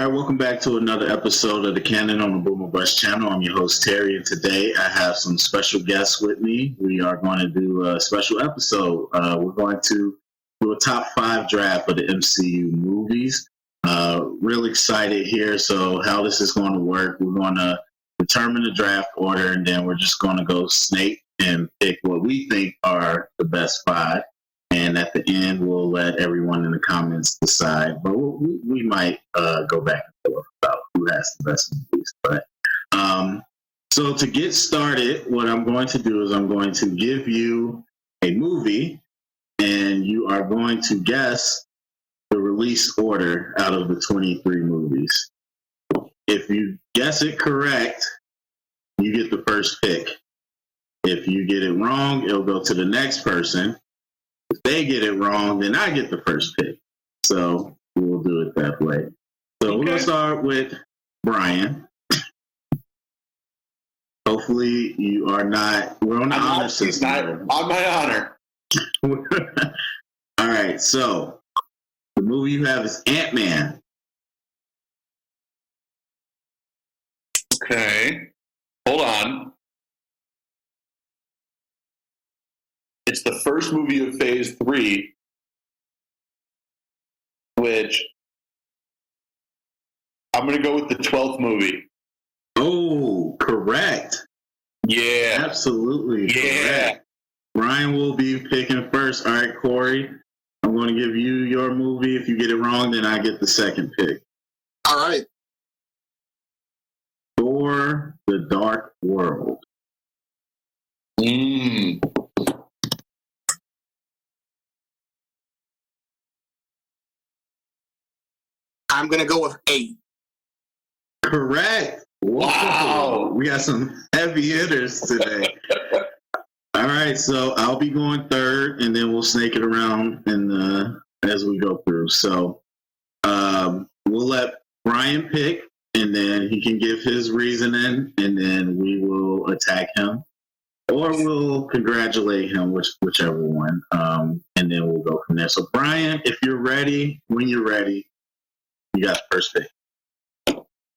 right, welcome back to another episode of the Canon on the Boomer Bus channel. I'm your host, Terry, and today I have some special guests with me. We are going to do a special episode. We're going to do a top 5 draft of the MCU movies. Real excited here. So how this is going to work, we're going to determine the draft order, and then we're just going to go snake and pick what we think are the best 5. And at the end, we'll let everyone in the comments decide. But we might go back and forth about who has the best movies. But so to get started, what I'm going to do is I'm going to give you a movie, and you are going to guess the release order out of the 23 movies. If you guess it correct, you get the first pick. If you get it wrong, it'll go to the next person. If they get it wrong, then I get the first pick. So we'll do it that way. So we're going to start with Brian. Hopefully you are not, we're on the honor system. On my honor. All right, so the movie you have is Ant-Man. Okay. Hold on. It's the first movie of Phase 3, which I'm going to go with the 12th movie. Oh, correct. Yeah. Absolutely. Yeah. Correct. Brian will be picking first. All right, Corey, I'm going to give you your movie. If you get it wrong, then I get the second pick. All right. Thor: The Dark World. I'm going to go with 8. Correct. Wow. We got some heavy hitters today. All right, so I'll be going third, and then we'll snake it around and as we go through. So we'll let Brian pick, and then he can give his reasoning, and then we will attack him. Or we'll congratulate him, whichever one, and then we'll go from there. So, Brian, if you're ready, when you're ready, you got the first pick.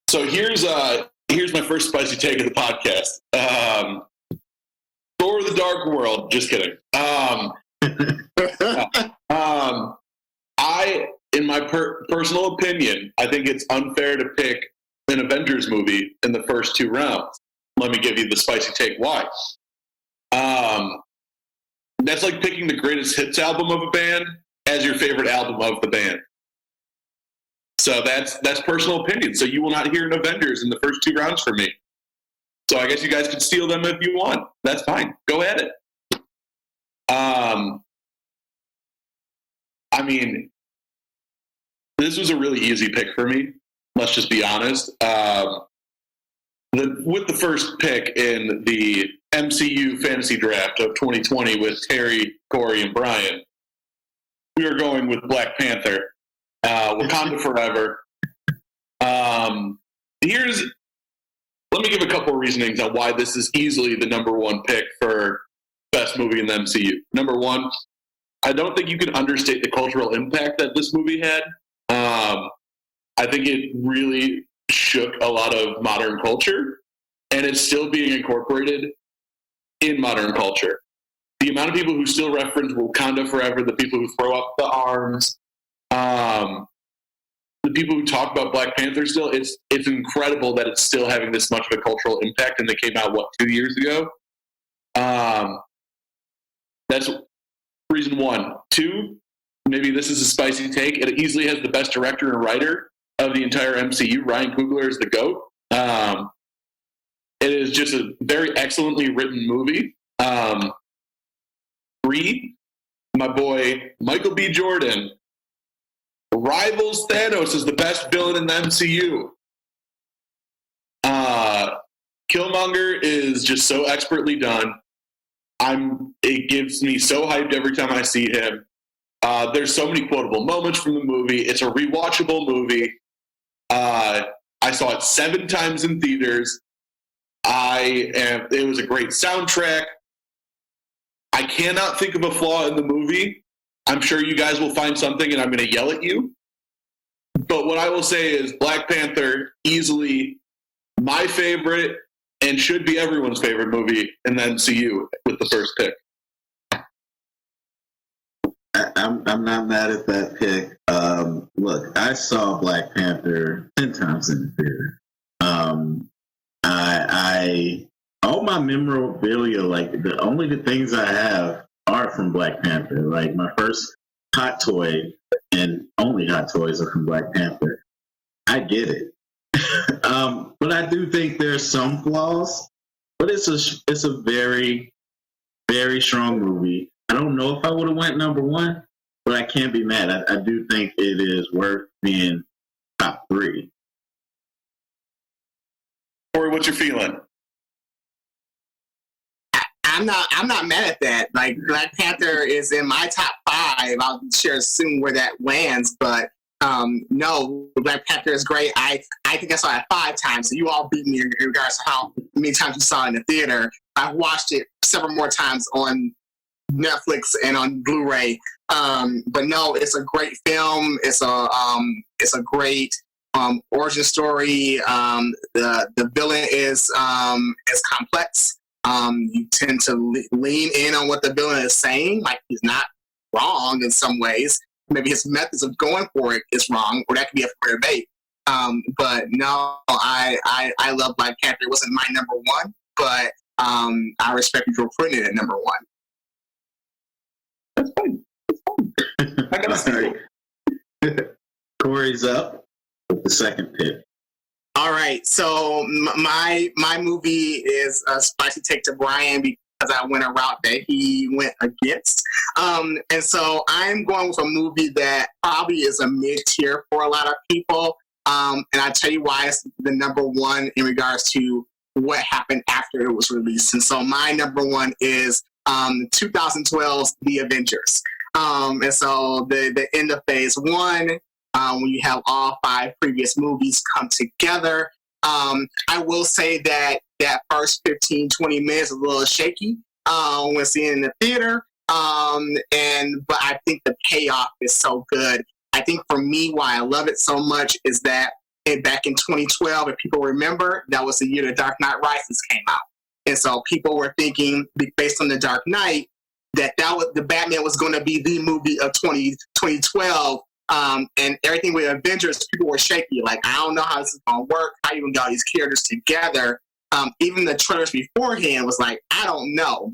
So here's my first spicy take of the podcast. Thor: The Dark World. Just kidding. In my personal opinion, I think it's unfair to pick an Avengers movie in the first 2 rounds. Let me give you the spicy take why. That's like picking the greatest hits album of a band as your favorite album of the band. So that's personal opinion. So you will not hear an Avengers in the first 2 rounds from me. So I guess you guys can steal them if you want. That's fine. Go at it. I mean, this was a really easy pick for me. Let's just be honest. With the first pick in the MCU fantasy draft of 2020 with Terry, Corey, and Brian, we are going with Black Panther. Wakanda Forever. Let me give a couple of reasonings on why this is easily the number 1 pick for best movie in the MCU. Number 1, I don't think you can understate the cultural impact that this movie had. I think it really shook a lot of modern culture, and it's still being incorporated in modern culture. The amount of people who still reference Wakanda Forever, the people who throw up the arms, the people who talk about Black Panther still, it's incredible that it's still having this much of a cultural impact, and they came out, 2 years ago? That's reason 1. 2, maybe this is a spicy take, it easily has the best director and writer of the entire MCU. Ryan Coogler is the GOAT. It is just a very excellently written movie. 3, my boy Michael B. Jordan rivals Thanos as the best villain in the MCU. Killmonger is just so expertly done. It gives me so hyped every time I see him. There's so many quotable moments from the movie. It's a rewatchable movie. I saw it 7 times in theaters. It was a great soundtrack. I cannot think of a flaw in the movie. I'm sure you guys will find something and I'm going to yell at you. But what I will say is Black Panther, easily my favorite and should be everyone's favorite movie in the MCU with the first pick. I'm not mad at that pick. Look, I saw Black Panther 10 times in the theater. I all my memorabilia, like the things I have are from Black Panther. Like my first hot toy and only hot toys are from Black Panther. I get it. But I do think there's some flaws. But it's a very, very strong movie. I don't know if I would have went number one, but I can't be mad. I do think it is worth being top three. Corey, what's your feeling? I'm not mad at that. Like Black Panther is in my top 5. I'll share soon where that lands, but no, Black Panther is great. I think I saw it 5 times. So you all beat me in regards to how many times you saw it in the theater. I've watched it several more times on Netflix and on Blu-ray. But no, it's a great film. It's a great origin story. The villain is complex. You tend to lean in on what the villain is saying, like he's not wrong in some ways. Maybe his methods of going for it is wrong, or that could be up for debate. But no, I love Black Panther. It wasn't my number one, but I respect you for putting it at number one. That's fine. I gotta say, Corey's up with the second pick. All right, so my movie is a spicy take to Brian because I went a route that he went against. And so I'm going with a movie that probably is a mid-tier for a lot of people. And I'll tell you why it's the number one in regards to what happened after it was released. And so my number one is 2012's The Avengers. And so the end of phase one, when you have all 5 previous movies come together. I will say that first 15, 20 minutes is a little shaky when seeing it in the theater. But I think the payoff is so good. I think for me, why I love it so much is that back in 2012, if people remember, that was the year The Dark Knight Rises came out. And so people were thinking, based on The Dark Knight, that was the Batman was going to be the movie of 2012. And everything with Avengers, people were shaky. Like, I don't know how this is going to work. How you even got these characters together? Even the trailers beforehand was like, I don't know.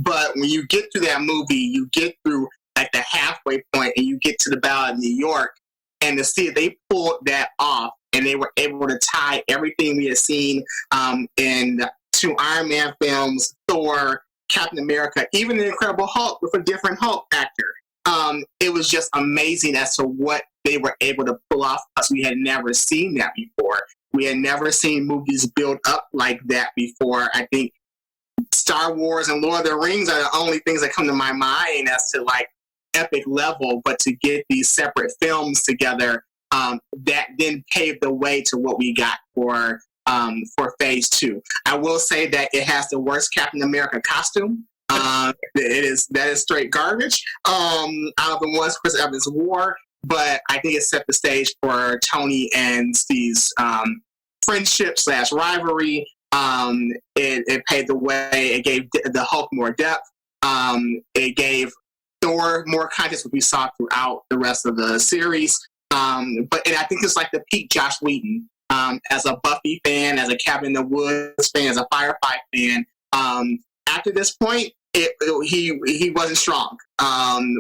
But when you get to that movie, you get through like the halfway point and you get to the Battle of New York, and to see they pulled that off and they were able to tie everything we had seen in 2 Iron Man films, Thor, Captain America, even the Incredible Hulk with a different Hulk actor. It was just amazing as to what they were able to pull off because we had never seen that before. We had never seen movies build up like that before. I think Star Wars and Lord of the Rings are the only things that come to my mind as to like epic level, but to get these separate films together, that then paved the way to what we got for phase 2. I will say that it has the worst Captain America costume. That is straight garbage out of the ones Chris Evans wore, but I think it set the stage for Tony and Steve's friendship / rivalry. It paved the way. It gave the Hulk more depth. It gave Thor more context, what we saw throughout the rest of the series. But I think it's like the peak Joss Whedon as a Buffy fan, as a Cabin in the Woods fan, as a Firefly fan. After this point, he wasn't strong.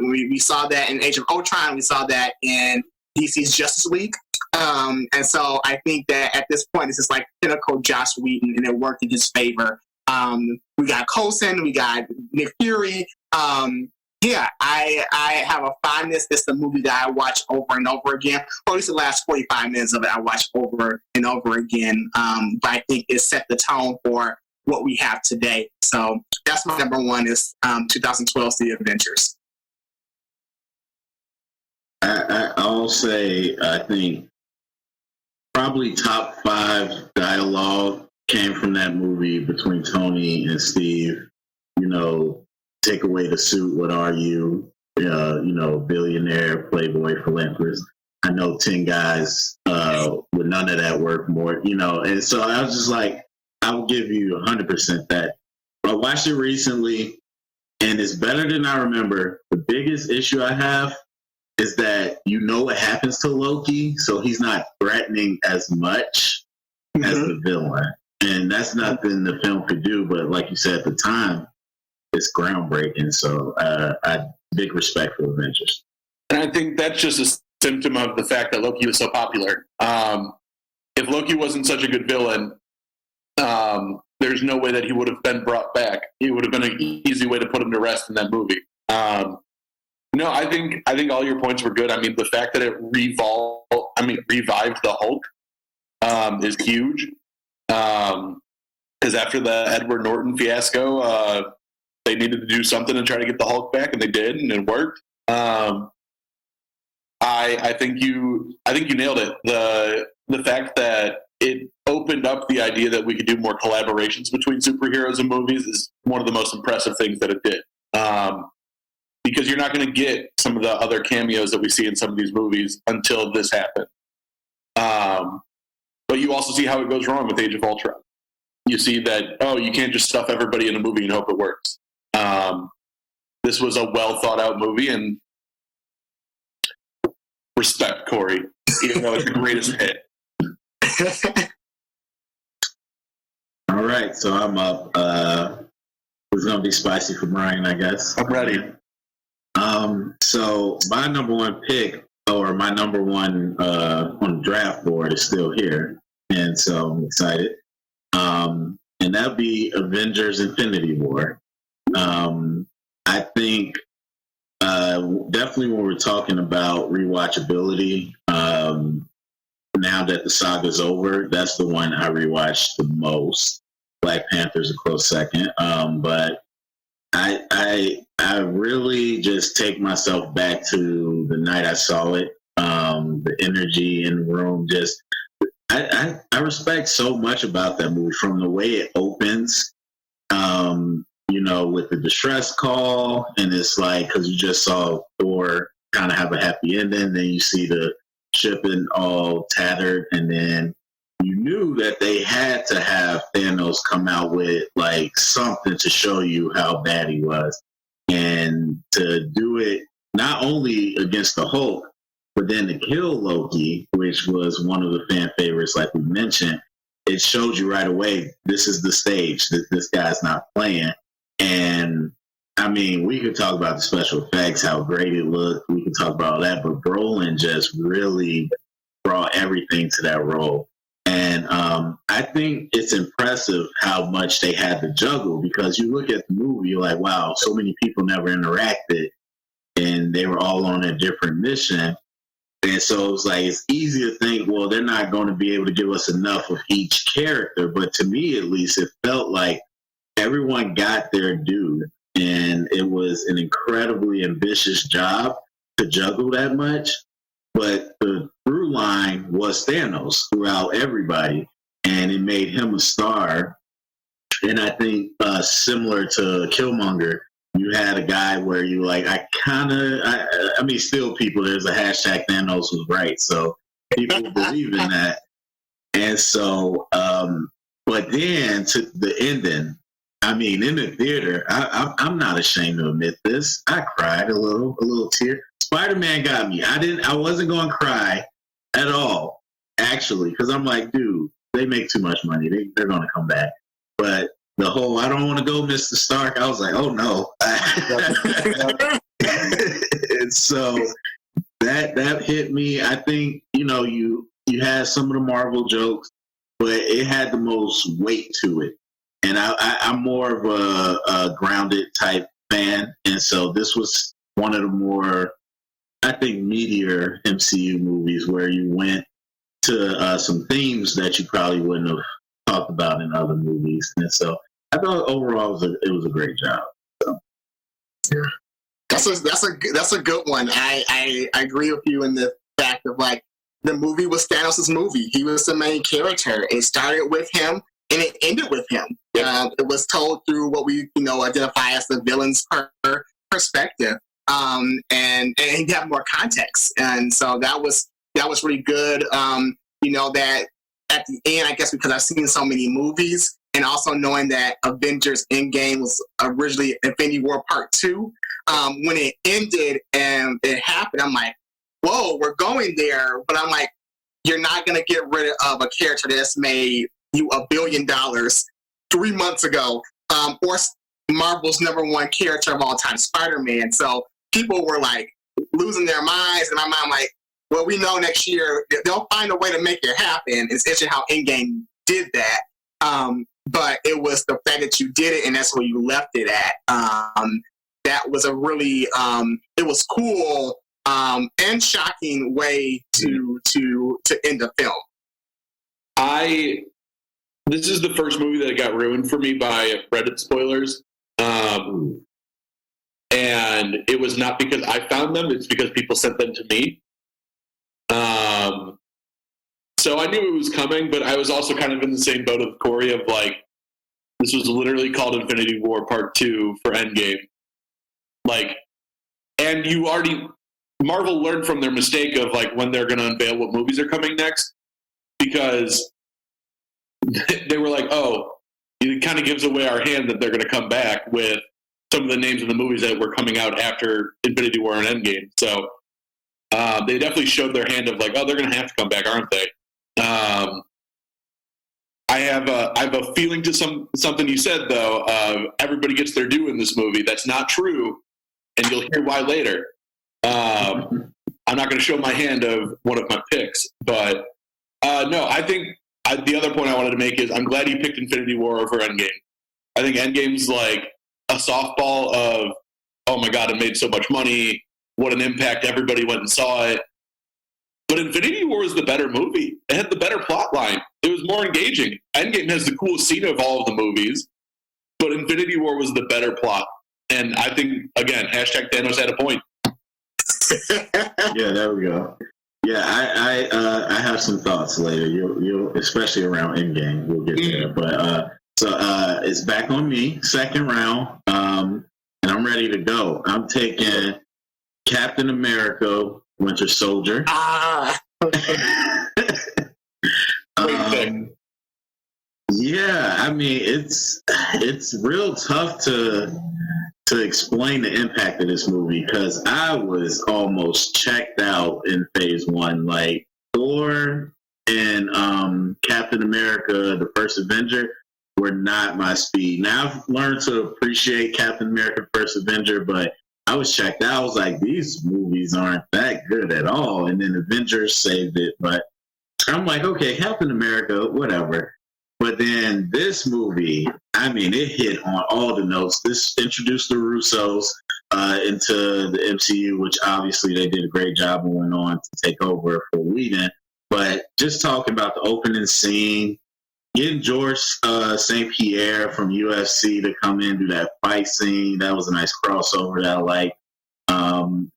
We saw that in Age of Ultron. We saw that in DC's Justice League. And so I think that at this point, this is like pinnacle Joss Whedon, and it worked in his favor. We got Coulson, we got Nick Fury. Yeah, I have a fondness. It's the movie that I watch over and over again. Or at least the last 45 minutes of it, I watch over and over again. But I think it set the tone for what we have today. So that's my number one is 2012's The Avengers. I'll say, I think probably top 5 dialogue came from that movie between Tony and Steve. You know, take away the suit, what are you? You know, billionaire, playboy, philanthropist. I know 10 guys with none of that work more, and so I was just like, I will give you 100% that. I watched it recently, and it's better than I remember. The biggest issue I have is that what happens to Loki, so he's not threatening as much as the villain. And that's nothing the film could do, but like you said, at the time, it's groundbreaking. So I have big respect for Avengers. And I think that's just a symptom of the fact that Loki was so popular. If Loki wasn't such a good villain, there's no way that he would have been brought back. It would have been an easy way to put him to rest in that movie. No, I think all your points were good. I mean, the fact that it revived the Hulk is huge. Because after the Edward Norton fiasco, they needed to do something to try to get the Hulk back, and they did, and it worked. I think you nailed it. The fact that it opened up the idea that we could do more collaborations between superheroes and movies is one of the most impressive things that it did. Because you're not going to get some of the other cameos that we see in some of these movies until this happened. But you also see how it goes wrong with Age of Ultron. You see that, you can't just stuff everybody in a movie and hope it works. This was a well thought out movie, and respect, Corey, even though it's the greatest hit. All right, so I'm up. It's going to be spicy for Brian, I guess. I'm ready. So my number one pick, or my number one on the draft board, is still here, and so I'm excited. And that'd be Avengers Infinity War. I think definitely when we're talking about rewatchability, now that the saga's over, that's the one I rewatched the most. Black Panther's a close second, but I really just take myself back to the night I saw it. The energy in the room, just I respect so much about that movie, from the way it opens, with the distress call, and it's like, because you just saw Thor kind of have a happy ending, then you see the ship and all tattered, and then you knew that they had to have Thanos come out with like something to show you how bad he was, and to do it not only against the Hulk, but then to kill Loki, which was one of the fan favorites, like we mentioned. It showed you right away, this is the stage, that this guy's not playing. And I mean, we could talk about the special effects, how great it looked. We could talk about all that, but Brolin just really brought everything to that role. And I think it's impressive how much they had to juggle, because you look at the movie, you're like, wow, so many people never interacted, and they were all on a different mission. And so it's like, it's easy to think, well, they're not going to be able to give us enough of each character. But to me, at least, it felt like everyone got their due. And it was an incredibly ambitious job to juggle that much. But the through line was Thanos throughout everybody. And it made him a star. And I think similar to Killmonger, you had a guy where you like, I mean, still people, there's a hashtag Thanos was right. So people believe in that. And so, but then to the ending, I mean, in the theater, I'm not ashamed to admit this. I cried a little tear. Spiderman got me. I wasn't going to cry at all, actually, because I'm like, dude, they make too much money. They're going to come back. But the whole, I don't want to go, Mr. Stark, I was like, oh no. And so that hit me. I think, you had some of the Marvel jokes, but it had the most weight to it. And I'm more of a grounded type fan. And so this was one of the more, I think, meatier MCU movies where you went to some themes that you probably wouldn't have talked about in other movies. And so I thought overall it was a great job. So. Yeah. That's a good one. I agree with you in the fact of, like, the movie was Thanos' movie. He was the main character. It started with him and it ended with him. Yep. It was told through what we identify as the villain's perspective, and he had more context. And so that was that was really good. That at the end, I guess because I've seen so many movies, and also knowing that Avengers Endgame was originally Infinity War Part 2, when it ended and it happened, I'm like, whoa, we're going there. But I'm like, you're not going to get rid of a character that's made you $1 billion 3 months ago, or Marvel's #1 character of all time, Spiderman. So people were like losing their minds, and I'm like, well, we know next year they'll find a way to make it happen. It's interesting how Endgame did that. But it was the fact that you did it, and that's where you left it at. That was a really, it was cool and shocking way to end the film. This is the first movie that got ruined for me by Reddit spoilers. And it was not because I found them, it's because people sent them to me. So I knew it was coming, but I was also kind of in the same boat of Corey of like, this was literally called Infinity War Part 2 for Endgame. Like, and Marvel learned from their mistake of like when they're going to unveil what movies are coming next, because they were like, oh, it kind of gives away our hand that they're going to come back with some of the names of the movies that were coming out after Infinity War and Endgame. So they definitely showed their hand of like, oh, they're going to have to come back, aren't they? I have a feeling to something you said, though. Everybody gets their due in this movie. That's not true, and you'll hear why later. I'm not going to show my hand of one of my picks, but no, I think the other point I wanted to make is I'm glad you picked Infinity War over Endgame. I think Endgame's like a softball of, oh my God, it made so much money. What an impact. Everybody went and saw it. But Infinity War was the better movie. It had the better plot line. It was more engaging. Endgame has the coolest scene of all of the movies, but Infinity War was the better plot. And I think, again, #Thanos had a point. Yeah, there we go. Yeah, I have some thoughts later. You'll especially around Endgame. We'll get there. But so it's back on me, second round, and I'm ready to go. I'm taking Captain America, Winter Soldier. Yeah, I mean it's real tough to explain the impact of this movie because I was almost checked out in phase 1. Like Thor and Captain America, the first Avenger, were not my speed. Now I've learned to appreciate Captain America, first Avenger, but I was checked out. I was like, these movies aren't that good at all. And then Avengers saved it. But I'm like, okay, Captain America, whatever. But then this movie, I mean, it hit on all the notes. This introduced the Russos into the MCU, which obviously they did a great job and went on to take over for Whedon. But just talking about the opening scene, getting George St. Pierre from UFC to come in and do that fight scene, that was a nice crossover that I like.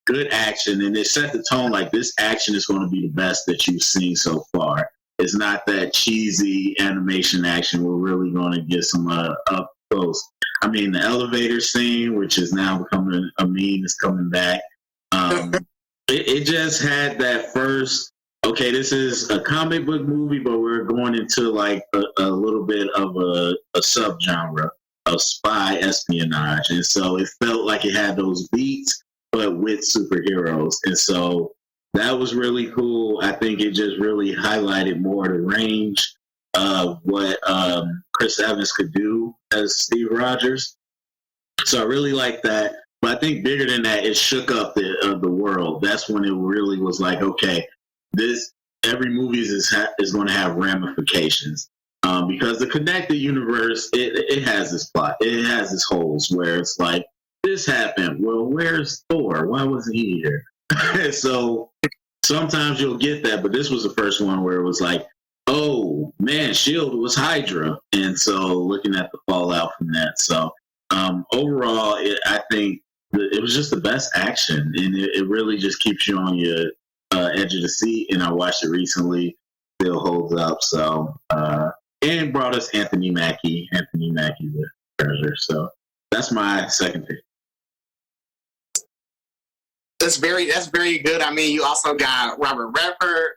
Good action, and it set the tone like this action is going to be the best that you've seen so far. It's not that cheesy animation action. We're really going to get some up close. I mean, the elevator scene, which is now becoming a meme, is coming back. It just had that first, okay, this is a comic book movie, but we're going into like a little bit of a subgenre of spy espionage. And so it felt like it had those beats, but with superheroes. And so that was really cool. I think it just really highlighted more the range of what Chris Evans could do as Steve Rogers. So I really like that. But I think bigger than that, it shook up the world. That's when it really was like, okay, every movie is going to have ramifications. Because the connected universe, it has this plot. It has its holes where it's like, this happened. Well, where's Thor? Why wasn't he here? So sometimes you'll get that, but this was the first one where it was like, oh man, S.H.I.E.L.D. was Hydra. And so looking at the fallout from that. So overall, I think it was just the best action, and it really just keeps you on your edge of the seat. And I watched it recently, still holds up. So and brought us Anthony Mackie the treasure. So that's my second pick. That's very good. I mean, you also got Robert Redford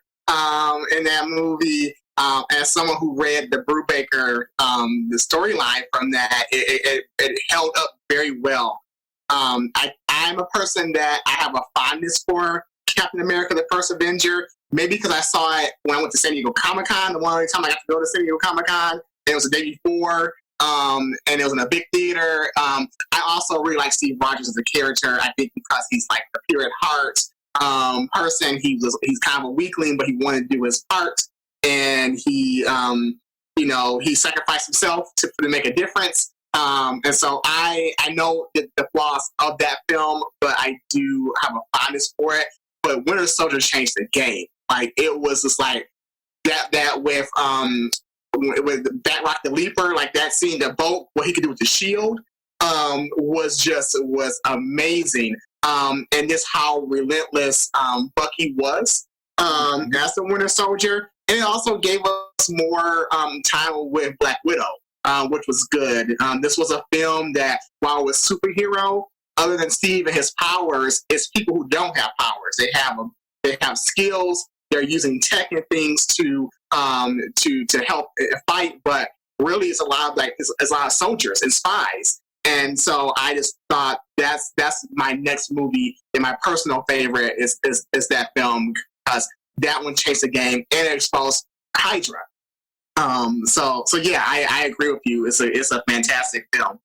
in that movie. As someone who read the Brubaker, the storyline from that, it held up very well. I'm a person that I have a fondness for Captain America, the First Avenger, maybe because I saw it when I went to San Diego Comic-Con, the one only time I got to go to San Diego Comic-Con. It was the day before, and it was in a big theater. I also really like Steve Rogers as a character, I think because he's like a pure at heart person. He's kind of a weakling, but he wanted to do his part. And he sacrificed himself to make a difference. And so I know the flaws of that film, but I do have a fondness for it. But Winter Soldier changed the game. Like, it was just like that with Batroc the Leaper, like that scene, the boat, what he could do with the shield, was amazing. And just how relentless Bucky was as the Winter Soldier. And it also gave us more time with Black Widow, which was good. This was a film that, while it was superhero, other than Steve and his powers, it's people who don't have powers. They have skills. They're using tech and things to help fight, but really it's a lot of soldiers and spies. And so I just thought that's my next movie, and my personal favorite is that film, because that one changed the game and it exposed Hydra. So yeah, I agree with you. It's a fantastic film.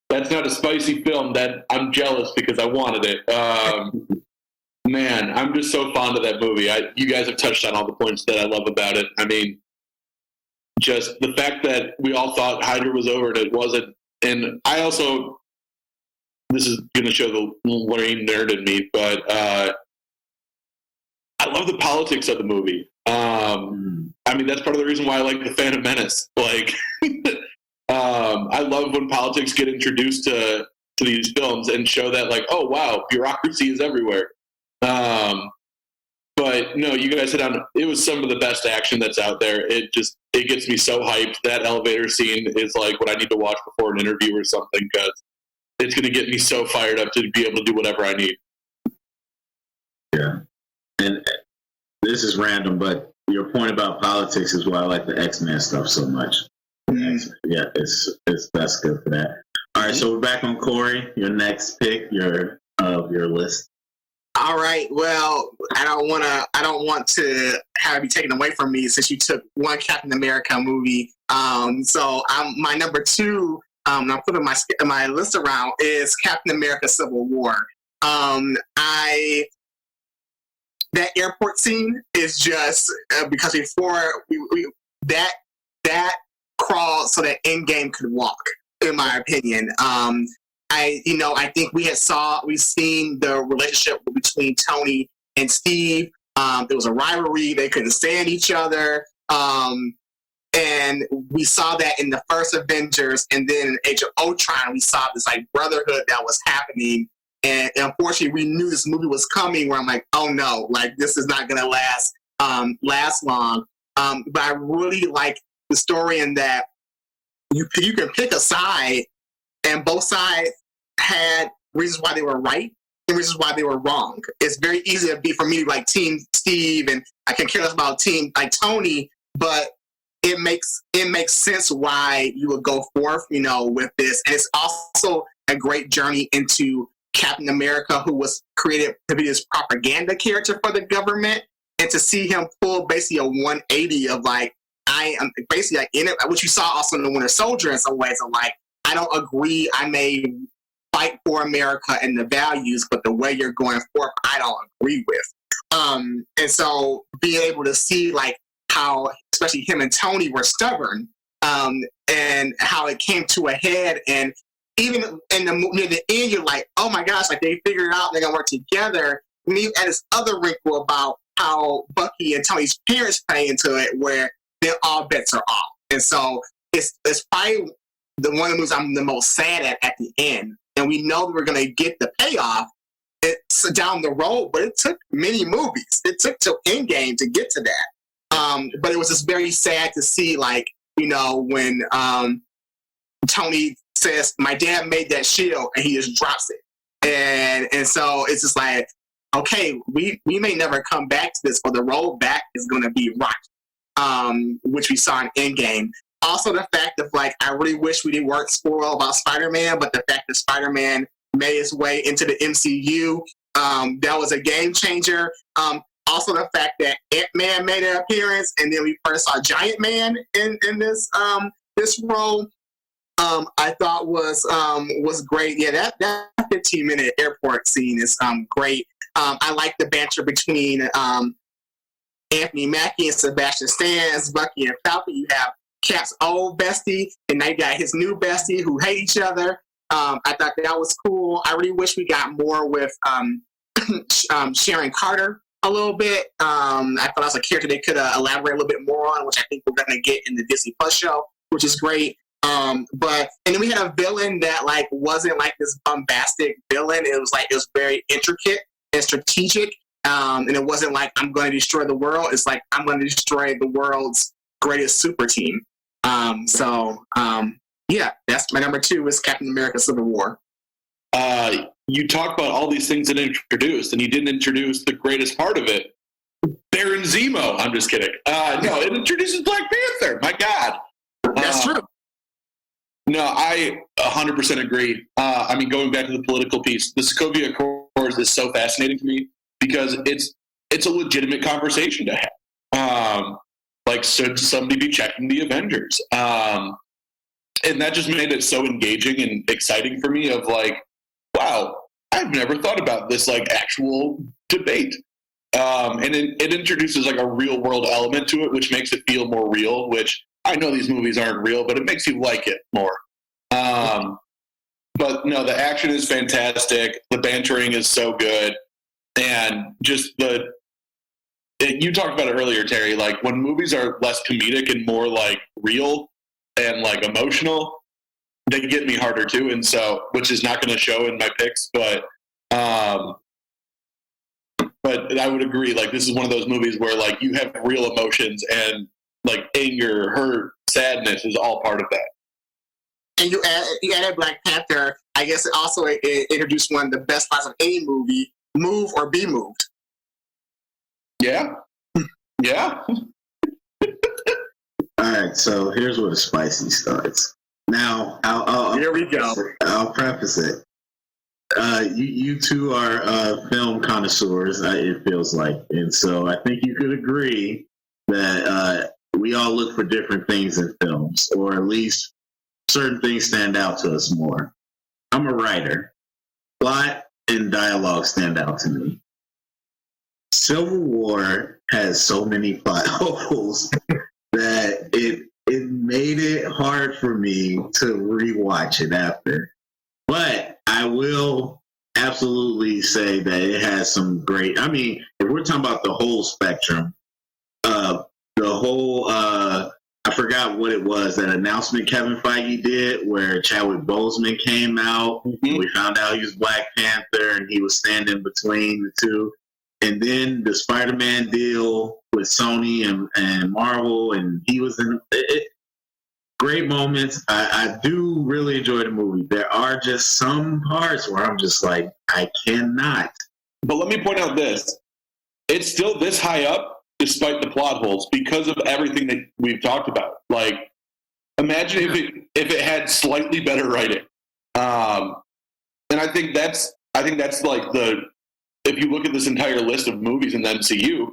That's not a spicy film. That I'm jealous because I wanted it. Man, I'm just so fond of that movie. You guys have touched on all the points that I love about it. I mean, just the fact that we all thought Hydra was over and it wasn't. And I also, this is going to show the learning nerd in me, but I love the politics of the movie. I mean, that's part of the reason why I like The Phantom Menace. Like, I love when politics get introduced to these films and show that, like, oh, wow, bureaucracy is everywhere. But no, you guys hit on, it was some of the best action that's out there. It gets me so hyped. That elevator scene is like what I need to watch before an interview or something, because it's going to get me so fired up to be able to do whatever I need. Yeah. And this is random, but your point about politics is why I like the X-Men stuff so much. Mm-hmm. Yeah, that's good for that. All right, so we're back on Corey. Your next pick, your list. All right. Well, I don't want to have it be taken away from me since you took one Captain America movie. So my number two, I'm putting my list around, is Captain America: Civil War. That airport scene is just because before that crawl so that Endgame could walk, in my opinion. I think we've seen the relationship between Tony and Steve. There was a rivalry; they couldn't stand each other, and we saw that in the first Avengers, and then in Age of Ultron, we saw this like brotherhood that was happening. And unfortunately, we knew this movie was coming. Where I'm like, oh no, like this is not gonna last long. But I really like the story in that you can pick a side, and both sides had reasons why they were right and reasons why they were wrong. It's very easy to be, for me, like Team Steve, and I can care less about Team like Tony, but it makes sense why you would go forth, with this. And it's also a great journey into Captain America, who was created to be this propaganda character for the government, and to see him pull basically a 180 of like, I am basically like in it, which you saw also in the Winter Soldier in some ways, of like, I don't agree, I may fight for America and the values, but the way you're going forth, I don't agree with. And so being able to see like how, especially him and Tony were stubborn, and how it came to a head, and even near the end, you're like, oh my gosh, like they figured it out, they're gonna work together. And you add this other wrinkle about how Bucky and Tony's parents play into it, where then all bets are off. And so it's probably one of the movies I'm the most sad at the end. And we know that we're gonna get the payoff. It's down the road, but it took many movies. It took till Endgame to get to that. But it was just very sad to see, like, when Tony says, my dad made that shield, and he just drops it. And so it's just like, okay, we may never come back to this, but the road back is going to be rocky, which we saw in Endgame. Also, the fact of like, I really wish we weren't spoiled about Spider-Man, but the fact that Spider-Man made his way into the MCU, that was a game changer. Also, the fact that Ant-Man made an appearance, and then we first saw Giant Man in this role, I thought was great. Yeah, that 15-minute airport scene is great. I like the banter between Anthony Mackie and Sebastian Stan, Bucky and Falcon. You have Cap's old bestie, and now you got his new bestie who hate each other. I thought that was cool. I really wish we got more with Sharon Carter a little bit. I thought that was a character they could elaborate a little bit more on, which I think we're going to get in the Disney Plus show, which is great. And then we had a villain that like wasn't like this bombastic villain. It was very intricate and strategic. And it wasn't like, I'm going to destroy the world. It's like, I'm going to destroy the world's greatest super team. Yeah, that's my number 2 is Captain America Civil War. You talked about all these things that introduced, and you didn't introduce the greatest part of it, Baron Zemo. I'm just kidding. No, it introduces Black Panther. My God. That's true. No, I 100% agree. I mean, going back to the political piece, the Sokovia Accords is so fascinating to me because it's a legitimate conversation to have. Like, should somebody be checking the Avengers? And that just made it so engaging and exciting for me of like, wow, I've never thought about this like actual debate. And it introduces like a real world element to it, which makes it feel more real, which I know these movies aren't real, but it makes you like it more. But no, the action is fantastic. The bantering is so good. And just you talked about it earlier, Terry, like when movies are less comedic and more like real and like emotional, they get me harder too. And so, which is not going to show in my picks, but I would agree. Like, this is one of those movies where like you have real emotions and like anger, hurt, sadness is all part of that. And you added Black Panther. I guess it also introduced one of the best parts of any movie: move or be moved. Yeah. Yeah. All right, so here's where the spicy starts. Now, Here we go. I'll preface it. You two are film connoisseurs, it feels like. And so I think you could agree that we all look for different things in films, or at least certain things stand out to us more. I'm a writer. Plot and dialogue stand out to me. Civil War has so many plot holes that it made it hard for me to rewatch it after. But I will absolutely say that it has some great, I mean, if we're talking about the whole spectrum, the whole, I forgot what it was, that announcement Kevin Feige did where Chadwick Boseman came out. Mm-hmm. We found out he was Black Panther and he was standing between the two. And then the Spider-Man deal with Sony and Marvel, and he was in it. Great moments. I do really enjoy the movie. There are just some parts where I'm just like, I cannot. But let me point out this. It's still this high up despite the plot holes because of everything that we've talked about. Like, imagine if it had slightly better writing. And I think that's like if you look at this entire list of movies in the MCU,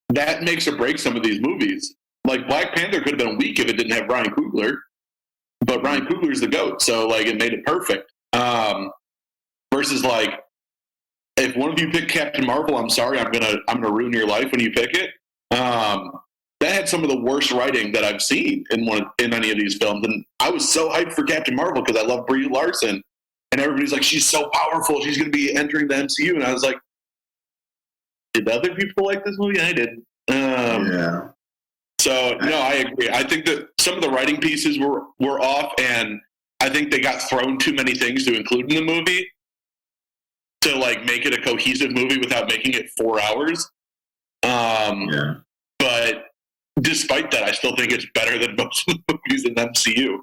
that makes or breaks some of these movies. Like, Black Panther could have been weak if it didn't have Ryan Coogler, but Ryan Coogler's the GOAT, so like it made it perfect. Versus like, if one of you pick Captain Marvel, I'm sorry, I'm gonna ruin your life when you pick it. That had some of the worst writing that I've seen in any of these films, and I was so hyped for Captain Marvel because I love Brie Larson, and everybody's like, she's so powerful, she's gonna be entering the MCU, and I was like, did other people like this movie? I didn't. Yeah. So no, I agree. I think that some of the writing pieces were off, and I think they got thrown too many things to include in the movie to like make it a cohesive movie without making it 4 hours. But despite that, I still think it's better than most of the movies in the MCU.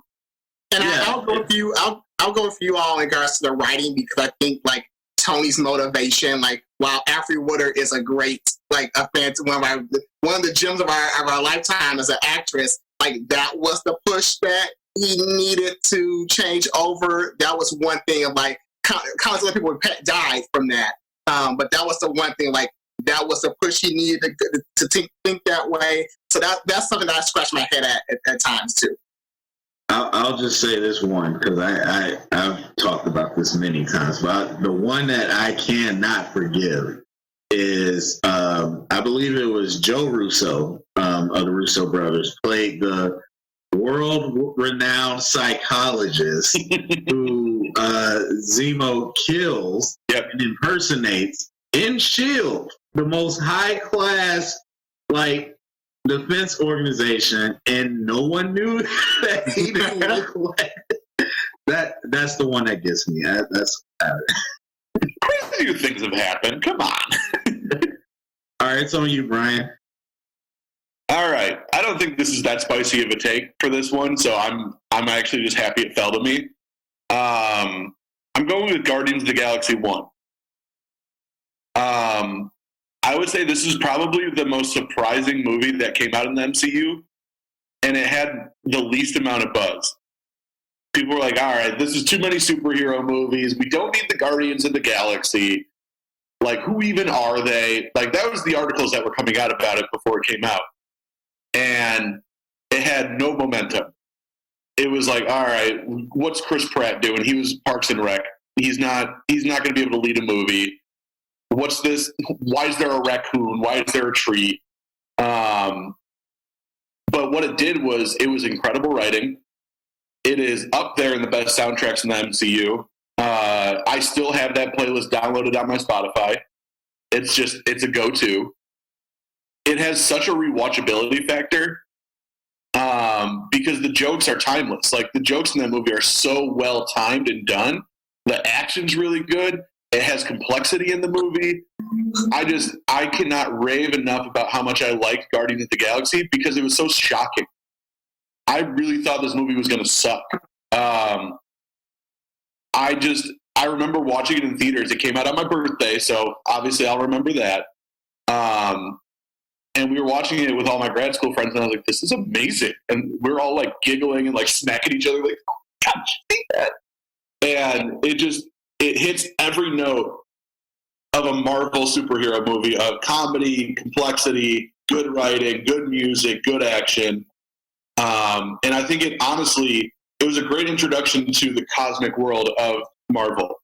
And I'll go with you. I'll go with you all in regards to the writing, because I think like Tony's motivation. Like, while Alfre Woodard is a great, like, a fan, one of the gems of our lifetime as an actress, like, that was the push that he needed to change over. That was one thing of, like, countless other people died from that. But that was the one thing, like, that was the push he needed to think that way. So that's something that I scratch my head at times too. I'll just say this one, because I've talked about this many times, but the one that I cannot forgive is, I believe it was Joe Russo of the Russo brothers, played the world-renowned psychologist who Zemo kills and impersonates in S.H.I.E.L.D., the most high-class, like, defense organization, and no one knew that he didn't look like that. That's the one that gets me. That's Crazier things have happened. Come on. All right, it's on you, Brian. All right. I don't think this is that spicy of a take for this one, so I'm actually just happy it fell to me. I'm going with Guardians of the Galaxy 1. I would say this is probably the most surprising movie that came out in the MCU, and it had the least amount of buzz. People were like, all right, this is too many superhero movies. We don't need the Guardians of the Galaxy. Like, who even are they? Like, that was the articles that were coming out about it before it came out. And it had no momentum. It was like, all right, what's Chris Pratt doing? He was Parks and Rec. He's not going to be able to lead a movie. What's this? Why is there a raccoon? Why is there a tree? But what it did was, it was incredible writing. It is up there in the best soundtracks in the MCU. I still have that playlist downloaded on my Spotify. It's a go-to. It has such a rewatchability factor because the jokes are timeless. Like, the jokes in that movie are so well timed and done. The action's really good. It has complexity in the movie. I cannot rave enough about how much I liked Guardians of the Galaxy because it was so shocking. I really thought this movie was going to suck. I remember watching it in theaters. It came out on my birthday, so obviously I'll remember that. And we were watching it with all my grad school friends, and I was like, this is amazing. And we were all, like, giggling and, like, smacking each other, like, oh, God, you see that? And it hits every note of a Marvel superhero movie of comedy, complexity, good writing, good music, good action. And I think it was a great introduction to the cosmic world of Marvel.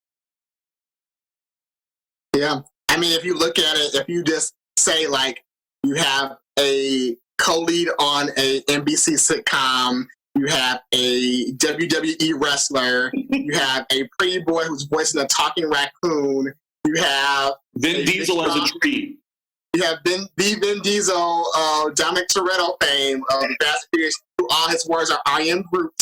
Yeah. I mean, if you look at it, if you just say, like, you have a co-lead on a NBC sitcom, you have a WWE wrestler, you have a pretty boy who's voicing a talking raccoon, you have Vin Diesel as a tree. You have Vin Diesel, Dominic Toretto fame, the Fast and Furious, who all his words are I am Groot.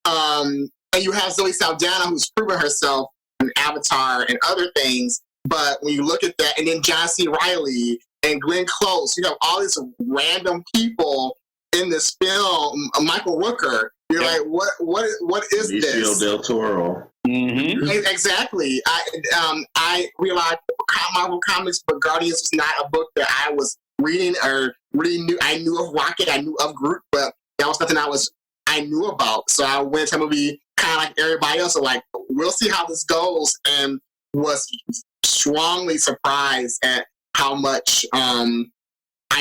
And you have Zoe Saldana, who's proven herself in Avatar and other things. But when you look at that, and then John C. Reilly and Glenn Close, you have all these random people in this film. Michael Rooker, you're like, what is Benicio this? Del Toro. Mm-hmm. Exactly. I realized Marvel Comics, but Guardians was not a book that I was reading or really knew. I knew of Rocket, I knew of Groot, but that was nothing I knew about. So I went to a movie kind of like everybody else. So, like, we'll see how this goes, and was strongly surprised at how much I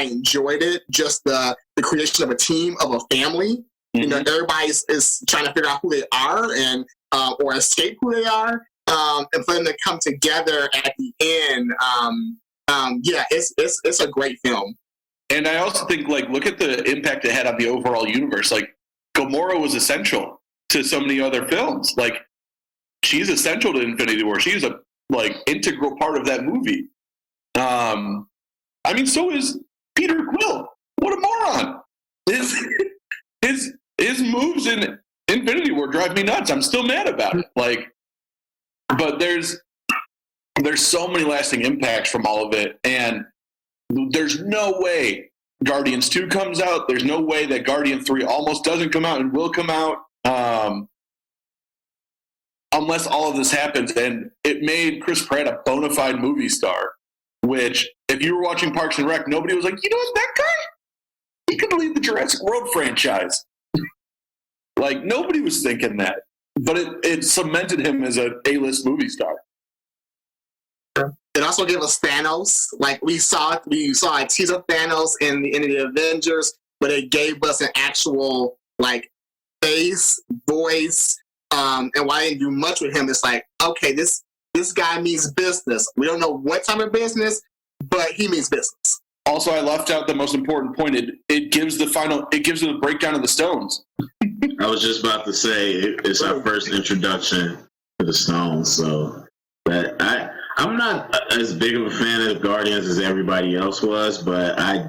enjoyed it. Just the creation of a team, of a family. Mm-hmm. You know, everybody is trying to figure out who they are and or escape who they are, and for them to come together at the end. It's a great film. And I also think, like, look at the impact it had on the overall universe. Like, Gamora was essential to so many other films. Like, she's essential to Infinity War. She's a, like, integral part of that movie. I mean, so is Peter Quill. What a moron! His moves in Infinity War drive me nuts. I'm still mad about it. Like, but there's so many lasting impacts from all of it, and there's no way Guardians 2 comes out. There's no way that Guardian 3 almost doesn't come out and will come out. unless all of this happens. And it made Chris Pratt a bona fide movie star, which if you were watching Parks and Rec, nobody was like, you know what, that guy, he could lead the Jurassic World franchise. Like, nobody was thinking that. But it cemented him as an A-list movie star. It also gave us Thanos. Like, we saw a teaser of Thanos in the Avengers, but it gave us an actual, like, face, voice, and while I didn't do much with him, it's like, okay, this guy means business. We don't know what type of business, but he means business. Also, I left out the most important point. It gives the breakdown of the stones. I was just about to say it's our first introduction to the Stones, so that I'm not as big of a fan of Guardians as everybody else was, but I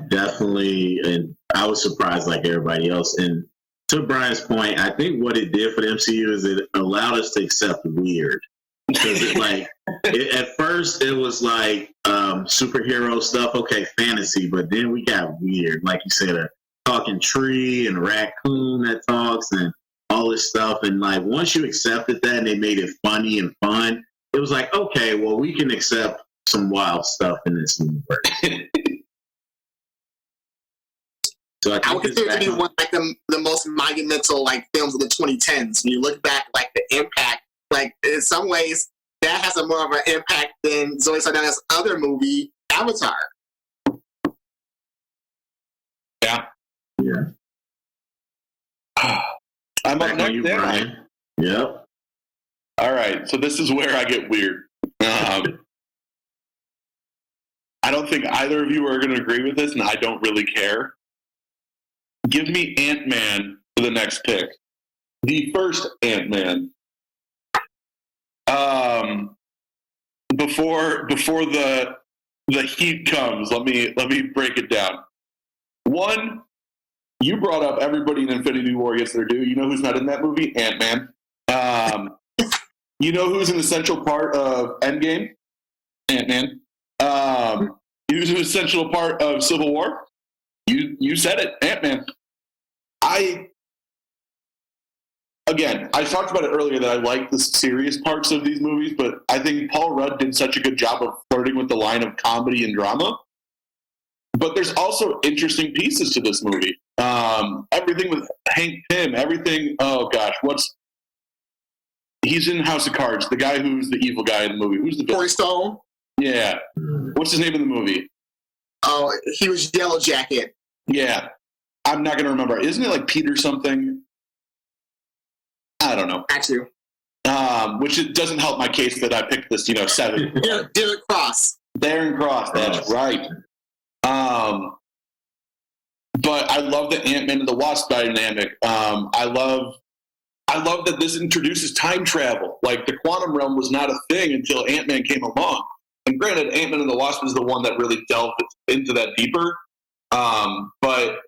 was surprised like everybody else. And to Brian's point, I think what it did for the MCU is it allowed us to accept weird. Because at first it was like superhero stuff, okay, fantasy, but then we got weird. Like you said, a talking tree and a raccoon that talks and all this stuff. And like once you accepted that and they made it funny and fun, it was like, okay, well, we can accept some wild stuff in this universe. So I would consider it to be one like the most monumental like films of the 2010s. When you look back, like the impact, like in some ways, that has a more of an impact than Zoe Saldana's other movie, Avatar. Yeah. I'm Back up next, on you, Brian. Yep. All right, so this is where I get weird. I don't think either of you are going to agree with this, and I don't really care. Give me Ant-Man for the next pick. The first Ant-Man. Before the heat comes, let me break it down. One, you brought up everybody in Infinity War gets their due. You know who's not in that movie? Ant-Man. You know who's an essential part of Endgame? Ant-Man. Who's an essential part of Civil War? You said it, Ant-Man. I talked about it earlier that I like the serious parts of these movies, but I think Paul Rudd did such a good job of flirting with the line of comedy and drama. But there's also interesting pieces to this movie. Everything with Hank Pym, everything. Oh gosh, he's in House of Cards. The guy who's the evil guy in the movie. Who's the villain? Corey Stoll. Yeah. What's his name in the movie? Oh, he was Yellow Jacket. Yeah. I'm not gonna remember. Isn't it like Peter something? I don't know. Actually. Which it doesn't help my case that I picked this, 7. Darren Cross. Darren Cross, that's right. But I love the Ant-Man and the Wasp dynamic. I love that this introduces time travel. Like, the quantum realm was not a thing until Ant-Man came along. And granted, Ant-Man and the Wasp is the one that really delved into that deeper. But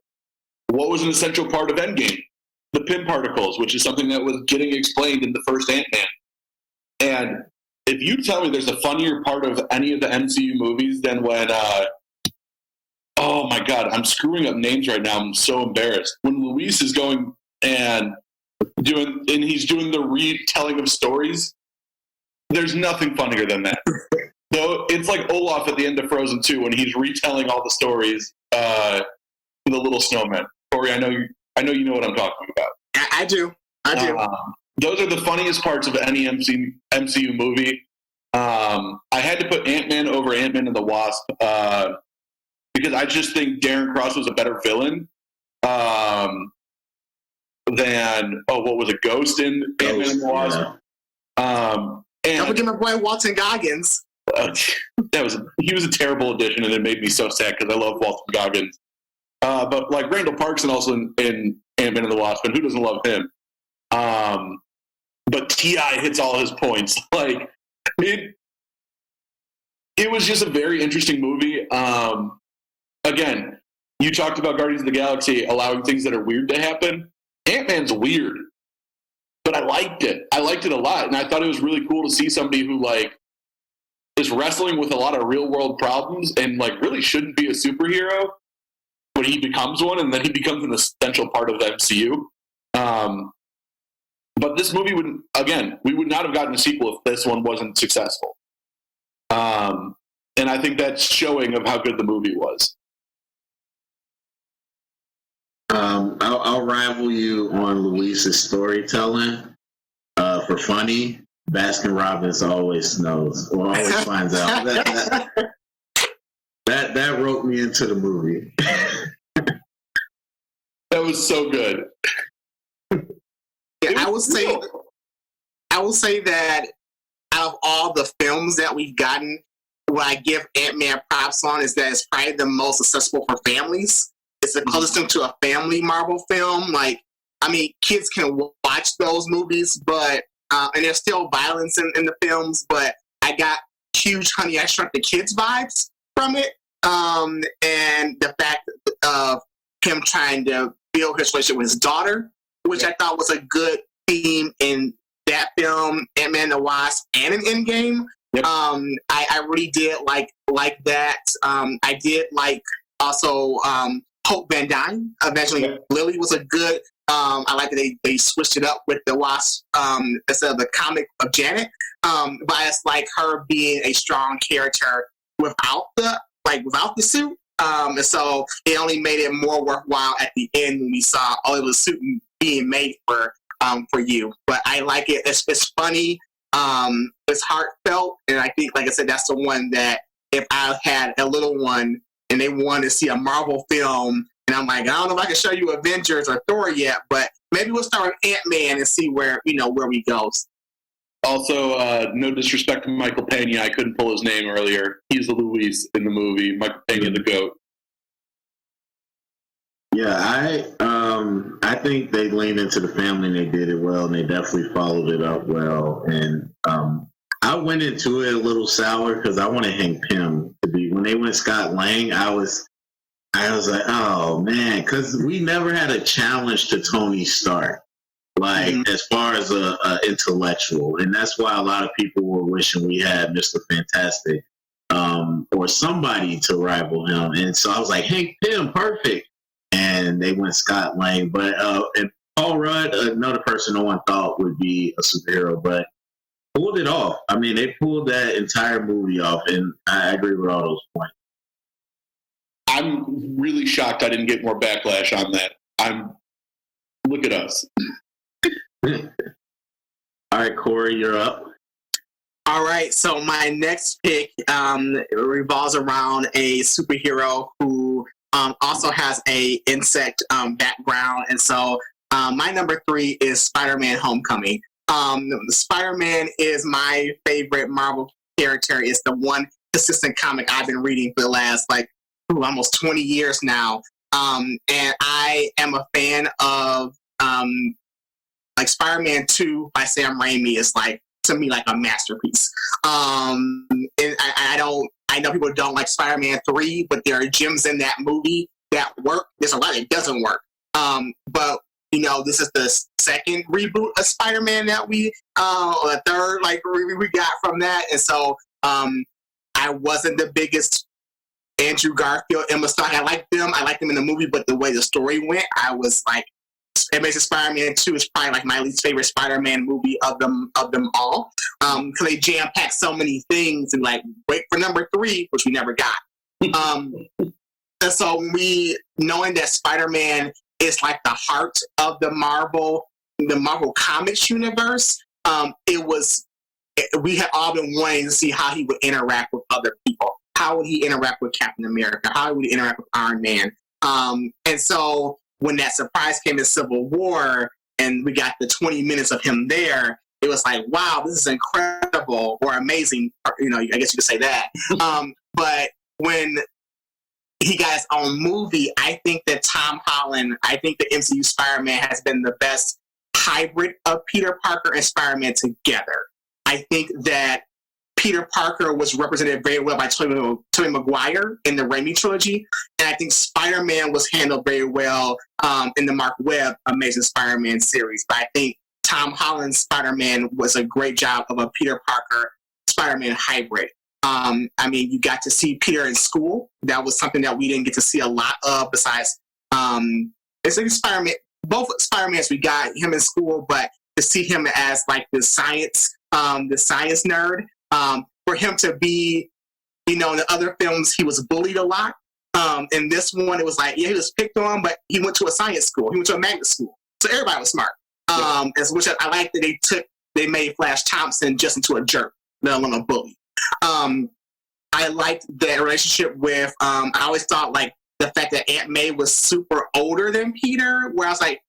what was an essential part of Endgame? The Pym particles, which is something that was getting explained in the first Ant-Man. And if you tell me there's a funnier part of any of the MCU movies than when, oh my God, I'm screwing up names right now. I'm so embarrassed. When Luis is going and he's doing the retelling of stories, there's nothing funnier than that. So it's like Olaf at the end of Frozen 2 when he's retelling all the stories to the little snowmen. Corey, I know you know what I'm talking about. I do. Those are the funniest parts of any MCU movie. I had to put Ant-Man over Ant-Man and the Wasp because I just think Darren Cross was a better villain than what was it, Ghost in Ant-Man and the Wasp. Yeah. And don't forget my boy Walton Goggins. He was a terrible addition, and it made me so sad because I love Walton Goggins. But like Randall Parkson also in Ant-Man and the Wasp, and who doesn't love him? But T.I. hits all his points. Like it was just a very interesting movie. Again, you talked about Guardians of the Galaxy allowing things that are weird to happen. Ant-Man's weird, but I liked it. I liked it a lot, and I thought it was really cool to see somebody who is wrestling with a lot of real world problems and really shouldn't be a superhero. When he becomes one, and then he becomes an essential part of the MCU. But this movie we would not have gotten a sequel if this one wasn't successful. And I think that's showing of how good the movie was. I'll rival you on Luis's storytelling. For funny, Baskin Robbins always knows or always finds out. That wrote me into the movie. That was so good. Yeah, I will say that out of all the films that we've gotten, what I give Ant-Man props on is that it's probably the most accessible for families. It's the closest to a family Marvel film. Like, I mean, kids can watch those movies, but and there's still violence in the films, but I got huge Honey, I Shrunk the Kids vibes from it. And the fact of him trying to build his relationship with his daughter, which I thought was a good theme in that film, Ant-Man the Wasp, and in Endgame. Yep. I really did like that. I did like also Hope Van Dyne. Eventually, Lily was a good. I like that they switched it up with the Wasp instead of the comic of Janet. But it's like her being a strong character without the suit. And so it only made it more worthwhile at the end when we saw it was suit being made for you. But I like it. It's funny. It's heartfelt, and I think, like I said, that's the one that if I had a little one and they wanted to see a Marvel film, and I'm like, I don't know if I can show you Avengers or Thor yet, but maybe we'll start with Ant-Man and see where we go. Also, no disrespect to Michael Pena, I couldn't pull his name earlier. He's the Luis in the movie. Michael Pena, the GOAT. Yeah, I think they leaned into the family and they did it well, and they definitely followed it up well. And I went into it a little sour because I wanted Hank Pym to be. When they went Scott Lang, I was like, oh man, because we never had a challenge to Tony Stark, like as far as a intellectual, and that's why a lot of people were wishing we had Mr. Fantastic or somebody to rival him. And so I was like, Hank Pym, perfect. And they went Scott Lang, but and Paul Rudd, another person no one thought would be a superhero, but pulled it off. I mean, they pulled that entire movie off, and I agree with all those points. I'm really shocked I didn't get more backlash on that. Look at us. All right, Corey, you're up. All right, so my next pick revolves around a superhero who also has a insect background, and so my number 3 is Spider-Man: Homecoming. Spider-Man is my favorite Marvel character. It's the one consistent comic I've been reading for the last almost 20 years now, and I am a fan of Spider-Man 2 by Sam Raimi is to me a masterpiece. And I know people don't like Spider-Man 3, but there are gems in that movie that work. There's a lot that doesn't work. But this is the second reboot of Spider-Man that or the third we got from that. And so I wasn't the biggest Andrew Garfield, Emma Stone. I liked them in the movie, but the way the story went, I was like, Amazing Spider-Man 2 is probably my least favorite Spider-Man movie of them all. Because they jam-packed so many things and wait for number 3, which we never got. And so knowing that Spider-Man is the heart of the Marvel Comics universe, we had all been wanting to see how he would interact with other people. How would he interact with Captain America? How would he interact with Iron Man? And so when that surprise came in Civil War and we got the 20 minutes of him there, it was like, wow, this is incredible or amazing. I guess you could say that. But when he got his own movie, I think that Tom Holland, the MCU Spider-Man has been the best hybrid of Peter Parker and Spider-Man together. I think that Peter Parker was represented very well by Tobey Maguire in the Raimi trilogy, and I think Spider-Man was handled very well in the Mark Webb Amazing Spider-Man series. But I think Tom Holland's Spider-Man was a great job of a Peter Parker Spider-Man hybrid. You got to see Peter in school. That was something that we didn't get to see a lot of. Besides, it's Spider-Man. Both Spider-Mans we got him in school, but to see him as like the science nerd. For him to be, in the other films, he was bullied a lot. In this one, it was like, he was picked on, but he went to a science school. He went to a magnet school. So everybody was smart. Which I like that they made Flash Thompson just into a jerk, let alone a bully. I liked the relationship with, I always thought like the fact that Aunt May was super older than Peter, where I was like,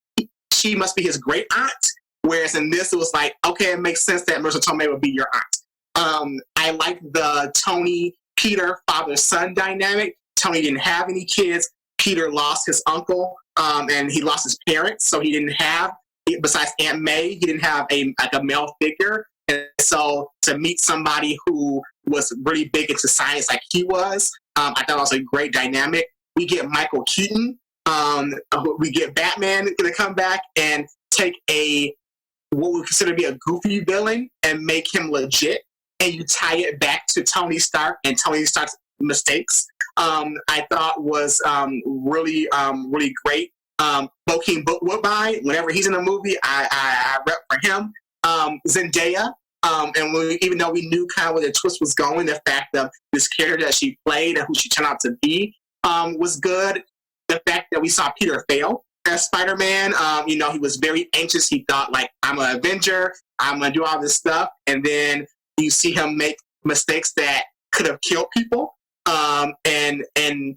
she must be his great aunt. Whereas in this, it was like, okay, it makes sense that Marissa Tomei would be your aunt. I like the Tony, Peter, father-son dynamic. Tony didn't have any kids. Peter lost his uncle, and he lost his parents, so he didn't have, besides Aunt May, he didn't have a male figure. And so to meet somebody who was really big into science like he was, I thought it was a great dynamic. We get Michael Keaton. We get Batman going to come back and take what we consider to be a goofy villain and make him legit. And you tie it back to Tony Stark and Tony Stark's mistakes. I thought was really great. Bokeem Woodbine, whenever he's in a movie, I rep for him. Zendaya, and even though we knew kind of where the twist was going, the fact of this character that she played and who she turned out to be was good. The fact that we saw Peter fail as Spider-Man, he was very anxious. He thought, like, I'm an Avenger, I'm going to do all this stuff. And then you see him make mistakes that could have killed people. And the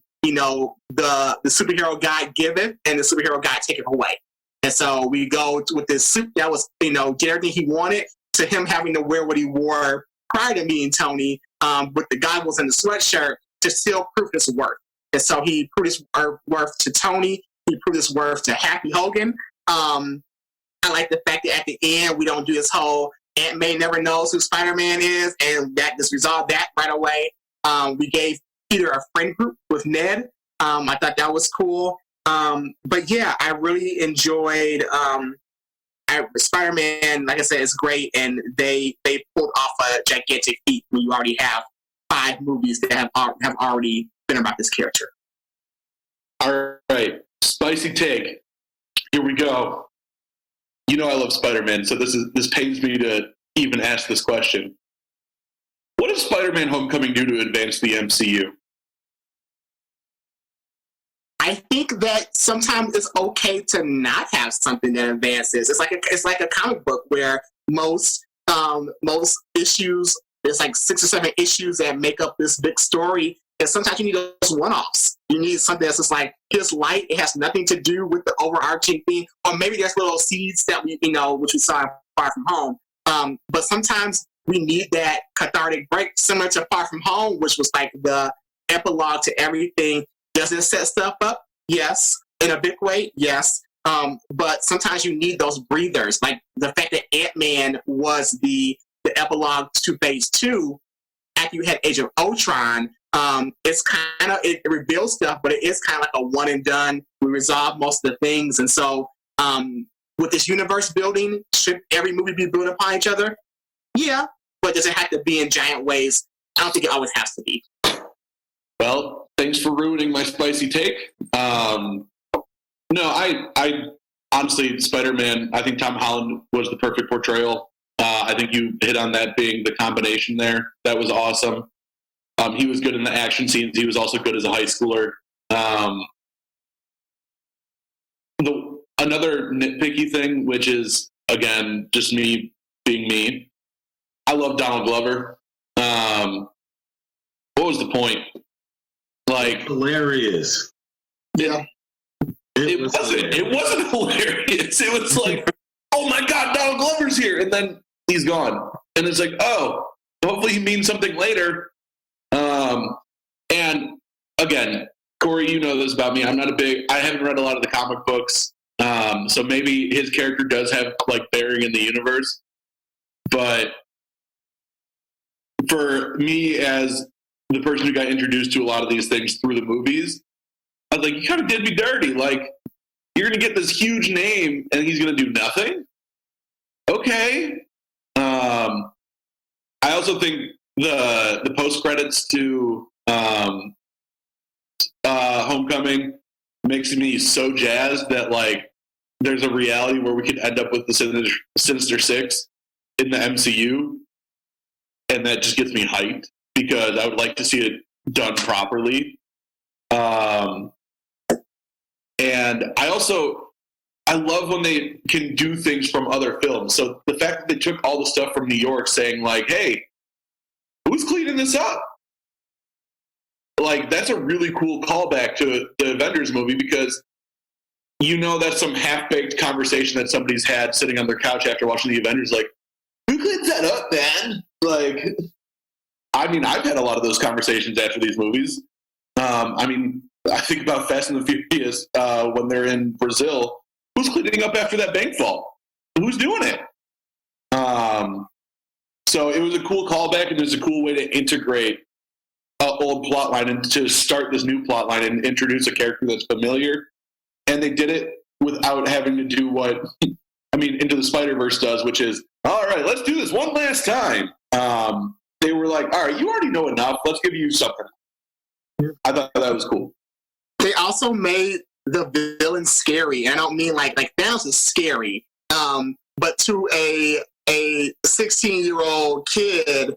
superhero God giveth and the superhero God taketh away. And so we go with this suit that was, did everything he wanted, to him having to wear what he wore prior to meeting Tony, with the goggles and the sweatshirt to still prove his worth. And so he proved his worth to Tony. He proved his worth to Happy Hogan. I like the fact that at the end, we don't do this whole Aunt May never knows who Spider-Man is, and that just resolved that right away. We gave Peter a friend group with Ned. I thought that was cool. But yeah, I really enjoyed Spider-Man. Like I said, it's great, and they pulled off a gigantic feat when you already have 5 movies that have already been about this character. All right, spicy take. Here we go. I love Spider-Man, so this pains me to even ask this question. What does Spider-Man Homecoming do to advance the MCU? I think that sometimes it's okay to not have something that advances. It's like a comic book where most issues, there's like 6 or 7 issues that make up this big story. And sometimes you need those one-offs. You need something that's just like, here's light. It has nothing to do with the overarching thing. Or maybe there's little seeds that which we saw in Far From Home. But sometimes we need that cathartic break, similar to Far From Home, which was like the epilogue to everything. Does it set stuff up? Yes. In a big way? Yes. But sometimes you need those breathers. Like the fact that Ant-Man was the epilogue to Phase 2 after you had Age of Ultron. It's kind of, it reveals stuff, but it is kind of like a one and done. We resolve most of the things. And so with this universe building, should every movie be built upon each other? Yeah. But does it have to be in giant ways? I don't think it always has to be. Well, thanks for ruining my spicy take. No, I honestly, Spider-Man, I think Tom Holland was the perfect portrayal. I think you hit on that being the combination there. That was awesome. He was good in the action scenes. He was also good as a high schooler. Another nitpicky thing, which is, again, just me being me, I love Donald Glover. What was the point? Like, hilarious. Yeah. It wasn't hilarious. It was like, oh my God, Donald Glover's here. And then he's gone. And it's like, oh, hopefully he means something later. And again, Corey, you know this about me. I haven't read a lot of the comic books. So maybe his character does have like bearing in the universe. But for me, as the person who got introduced to a lot of these things through the movies, I was like, you kind of did me dirty. Like, you're going to get this huge name and he's going to do nothing? Okay. I also think the post-credits to Homecoming makes me so jazzed that, like, there's a reality where we could end up with the Sinister Six in the MCU, and that just gets me hyped because I would like to see it done properly. And I love when they can do things from other films. So the fact that they took all the stuff from New York saying like, hey, who's cleaning this up? Like, that's a really cool callback to the Avengers movie because that's some half-baked conversation that somebody's had sitting on their couch after watching the Avengers, like, who cleans that up, man? Like, I mean, I've had a lot of those conversations after these movies. I think about Fast and the Furious when they're in Brazil. Who's cleaning up after that bank fall? Who's doing it? So it was a cool callback, and it was a cool way to integrate an old plotline and to start this new plotline and introduce a character that's familiar. And they did it without having to do what, Into the Spider-Verse does, which is, all right, let's do this one last time. They were like, all right, you already know enough. Let's give you something. I thought that was cool. They also made the villain scary. I don't mean like Thanos is scary, but to a 16-year-old kid,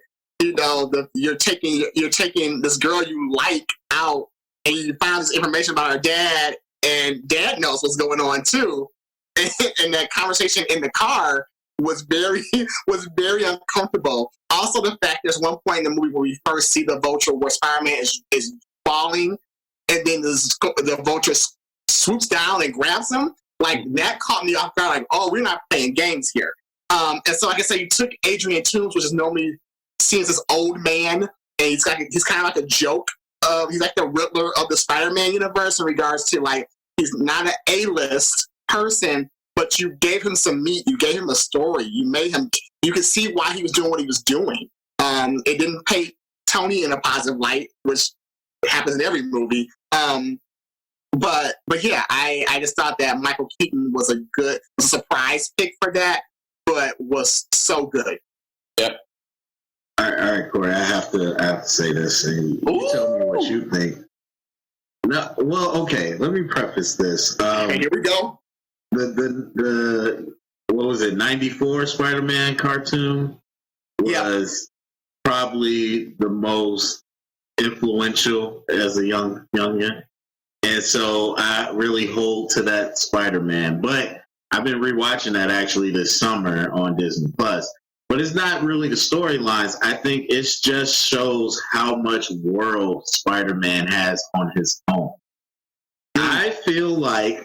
you're taking this girl you like out, and you find this information about her dad, and dad knows what's going on too. And that conversation in the car was very uncomfortable. Also, the fact there's one point in the movie where we first see the Vulture where Spider-Man is falling, and then the Vulture swoops down and grabs him. Like, that caught me off guard. Like, oh, we're not playing games here. And so, like I said, you took Adrian Toomes, which is normally seen as this old man, and he's kind of like a joke. He's like the Riddler of the Spider-Man universe in regards to, like, he's not an A-list person, but you gave him some meat. You gave him a story. You could see why he was doing what he was doing. It didn't paint Tony in a positive light, which happens in every movie. But yeah, I just thought that Michael Keaton was a good surprise pick for that, but was so good. Yep. All right, Corey. I have to say this, and you tell me what you think. No, well, okay. Let me preface this. Okay, here we go. The what was it? 94 Spider-Man cartoon was probably the most influential as a youngin, and so I really hold to that Spider-Man. But I've been rewatching that actually this summer on Disney Plus. But it's not really the storylines. I think it just shows how much world Spider-Man has on his own. I feel like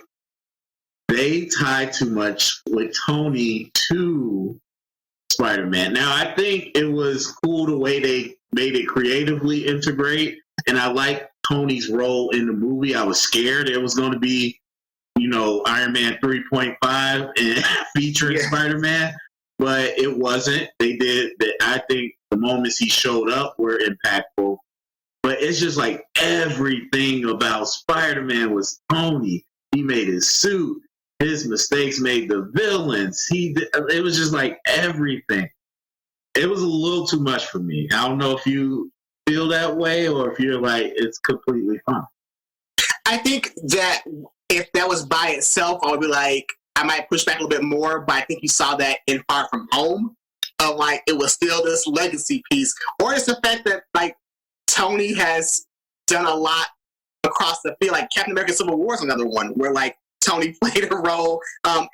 they tie too much with Tony to Spider-Man. Now, I think it was cool the way they made it creatively integrate, and I like Tony's role in the movie. I was scared it was going to be, Iron Man 3.5 and featuring Spider-Man, but it wasn't. They did. I think the moments he showed up were impactful, but it's just like everything about Spider-Man was Tony. He made his suit. His mistakes made the villains. It was just like everything. It was a little too much for me. I don't know if you feel that way or if you're like, it's completely fine. I think that if that was by itself, I would be like, I might push back a little bit more, but I think you saw that in Far From Home. Of like, it was still this legacy piece. Or it's the fact that, like, Tony has done a lot across the field. Like, Captain America Civil War is another one where, like, Tony played a role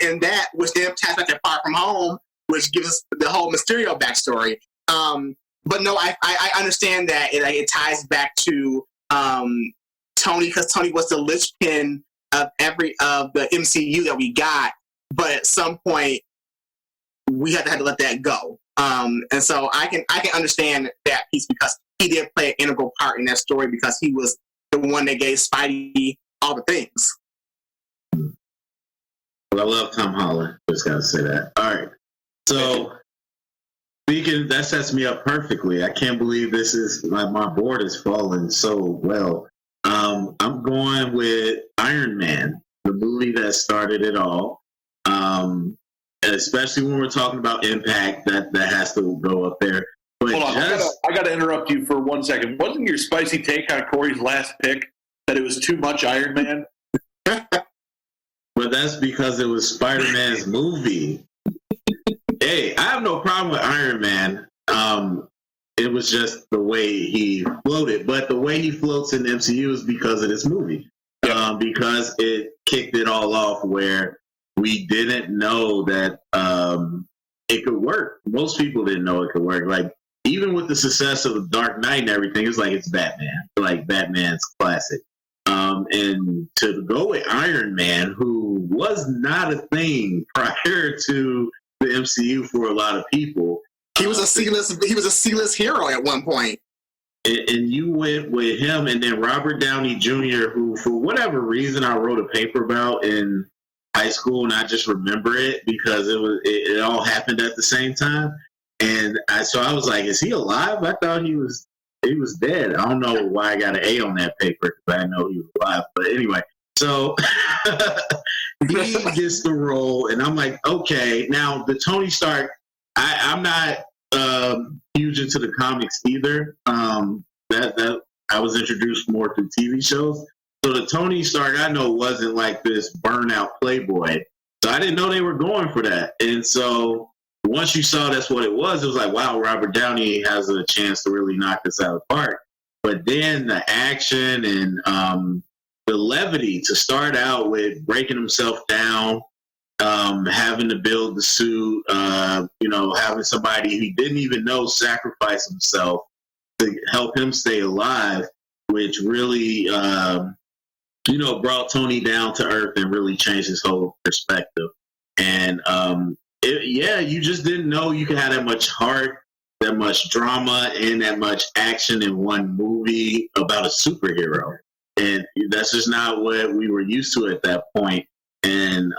in that, which then ties back to Far From Home, which gives us the whole Mysterio backstory. But no, I understand that it ties back to Tony, because Tony was the linchpin of the MCU that we got. But at some point, we had to let that go. And so I can understand that piece because he did play an integral part in that story because he was the one that gave Spidey all the things. I love Tom Holland. Just gotta say that. All right. So speaking, that sets me up perfectly. I can't believe this is my board is falling so well. I'm going with Iron Man, the movie that started it all. Especially when we're talking about impact, that has to go up there. But hold on, I gotta interrupt you for 1 second. Wasn't your spicy take on Corey's last pick that it was too much Iron Man? But that's because it was Spider-Man's movie. Hey, I have no problem with Iron Man. It was just the way he floated. But the way he floats in the MCU is because of this movie. Because it kicked it all off where we didn't know that it could work. Most people didn't know it could work. Like, even with the success of Dark Knight and everything, it's like it's Batman. Like, Batman's classic. And to go with Iron Man, who was not a thing prior to the MCU for a lot of people. He was a C-list hero at one point. And you went with him, and then Robert Downey Jr., who, for whatever reason, I wrote a paper about in high school, and I just remember it because it all happened at the same time. And so I was like, "Is he alive?" I thought he was dead. I don't know why I got an A on that paper because I know he was alive. But anyway, so he gets the role, and I'm like, okay. Now the Tony Stark, I'm not huge into the comics either. That I was introduced more through TV shows. So the Tony Stark I know wasn't like this burnout playboy. So I didn't know they were going for that. And so once you saw that's what it was like, wow, Robert Downey has a chance to really knock this out of the park. But then the action and the levity to start out with, breaking himself down, having to build the suit, having somebody he didn't even know sacrifice himself to help him stay alive, which really, brought Tony down to earth and really changed his whole perspective. And you just didn't know you could have that much heart, that much drama, and that much action in one movie about a superhero. And that's just not what we were used to at that point. And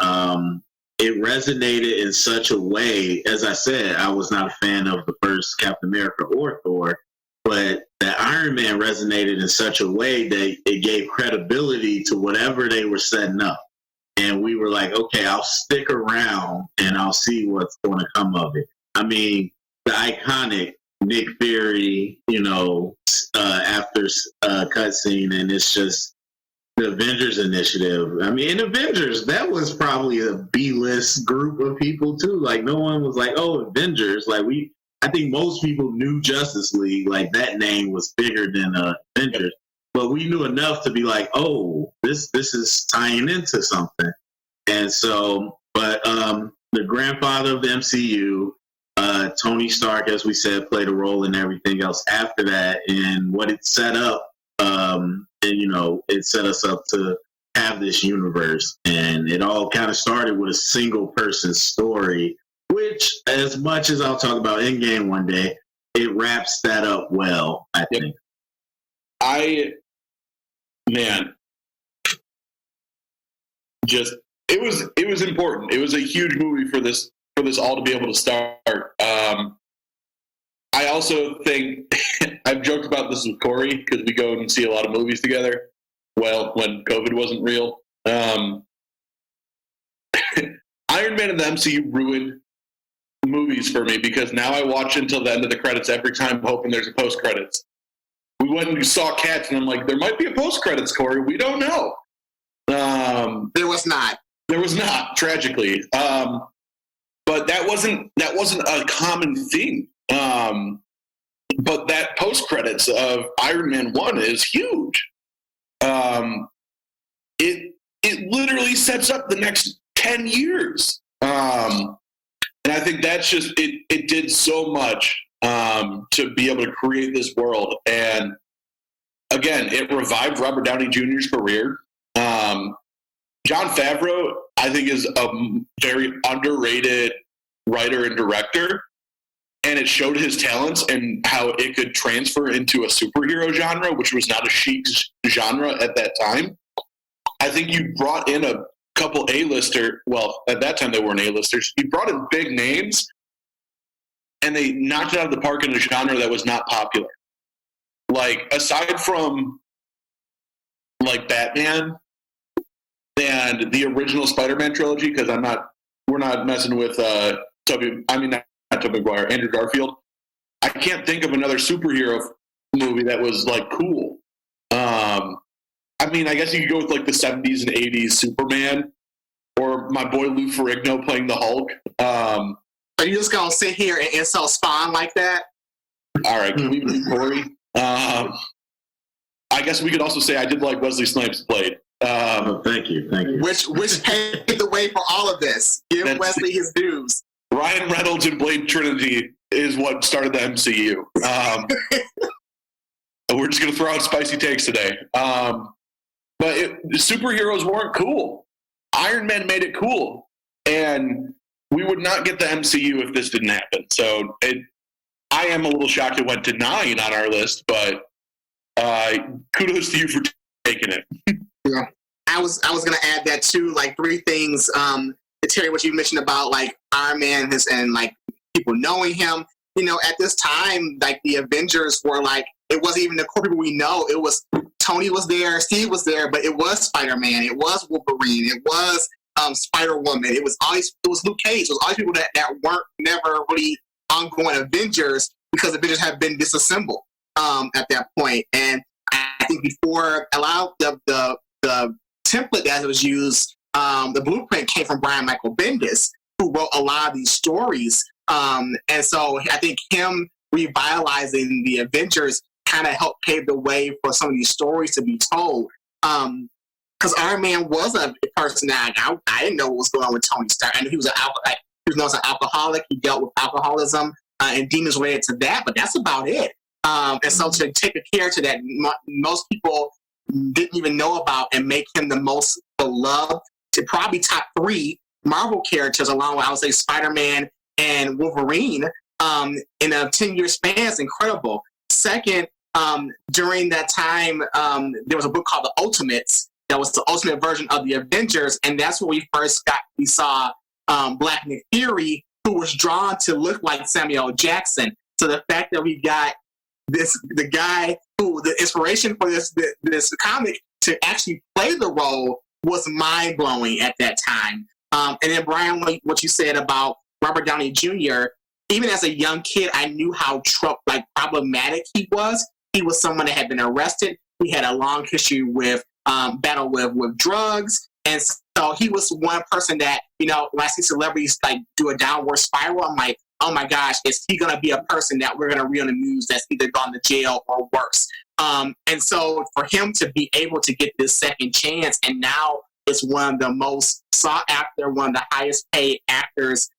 it resonated in such a way. As I said, I was not a fan of the first Captain America or Thor, but that Iron Man resonated in such a way that it gave credibility to whatever they were setting up. And we were like, okay, I'll stick around and I'll see what's going to come of it. I mean, the iconic Nick Fury, after cutscene, and it's just the Avengers initiative. I mean, in Avengers, that was probably a B-list group of people too. Like, no one was like, oh, Avengers. Like, I think most people knew Justice League. Like, that name was bigger than Avengers. But we knew enough to be like, oh, this is tying into something. And so, but the grandfather of the MCU, Tony Stark, as we said, played a role in everything else after that. And what it set up, it set us up to have this universe. And it all kind of started with a single person story, which, as much as I'll talk about Endgame one day, it wraps that up well, I think. It was important. It was a huge movie for this all to be able to start. I also think I've joked about this with Corey because we go and see a lot of movies together. Well, when COVID wasn't real, Iron Man and the MCU ruined movies for me because now I watch until the end of the credits every time, hoping there's a post credits. We went and saw Cats, and I'm like, there might be a post credits, Corey. We don't know. There was not. There was not, tragically. But that wasn't a common thing. But that post credits of Iron Man 1 is huge. It literally sets up the next 10 years. And I think that's just it did so much to be able to create this world. And again, it revived Robert Downey Jr.'s career. Jon Favreau, I think, is a very underrated writer and director, and it showed his talents and how it could transfer into a superhero genre, which was not a chic genre at that time. I think you brought in a couple A-lister, well, at that time they weren't A-listers. You brought in big names, and they knocked it out of the park in a genre that was not popular. Like, aside from, like, Batman and the original Spider-Man trilogy, because we're not messing with not Tobey Maguire, Andrew Garfield. I can't think of another superhero movie that was like cool. I mean, I guess you could go with like the 70s and 80s Superman, or my boy Lou Ferrigno playing the Hulk. Are you just gonna sit here and insult Spawn like that? All right, can we move Corey? I guess we could also say I did like Wesley Snipes played. Thank you. Which paved the way for all of this. Give Wesley his dues. Ryan Reynolds in Blade Trinity is what started the MCU. We're just going to throw out spicy takes today. But superheroes weren't cool. Iron Man made it cool. And we would not get the MCU if this didn't happen. So I am a little shocked it went to 9 on our list, but kudos to you for taking it. Yeah. I was going to add that too, like 3 things. Terry, what you mentioned about like Iron Man and like people knowing him. You know, at this time, like the Avengers were like, it wasn't even the core people we know. It was Tony was there, Steve was there, but it was Spider-Man, it was Wolverine, it was Spider-Woman, it was Luke Cage, it was all these people that weren't never really ongoing Avengers because Avengers had been disassembled at that point. And I think before a lot of the template that was used, the blueprint came from Brian Michael Bendis, who wrote a lot of these stories. And so I think him revitalizing the Avengers kind of helped pave the way for some of these stories to be told. Because Iron Man was a person that I didn't know what was going on with Tony Stark. I knew he was an alcoholic. He dealt with alcoholism and demons related to that, but that's about it. And so to take a character that most people didn't even know about and make him the most beloved, to probably top 3 Marvel characters, along with, I would say, Spider-Man and Wolverine, in a 10-year span is incredible. Second, during that time, there was a book called The Ultimates that was the ultimate version of the Avengers, and that's where we saw Black Nick Fury, who was drawn to look like Samuel L. Jackson. So the fact that we got the guy who the inspiration for this comic to actually play the role was mind-blowing at that time. And then Brian, what you said about Robert Downey Jr., even as a young kid, I knew how problematic he was. He was someone that had been arrested. He had a long history with battle with drugs. And so he was one person that, when I see celebrities like do a downward spiral, I'm like, oh my gosh, is he going to be a person that we're going to read on the news that's either gone to jail or worse? And so for him to be able to get this second chance, and now it's one of the most sought after, one of the highest paid actors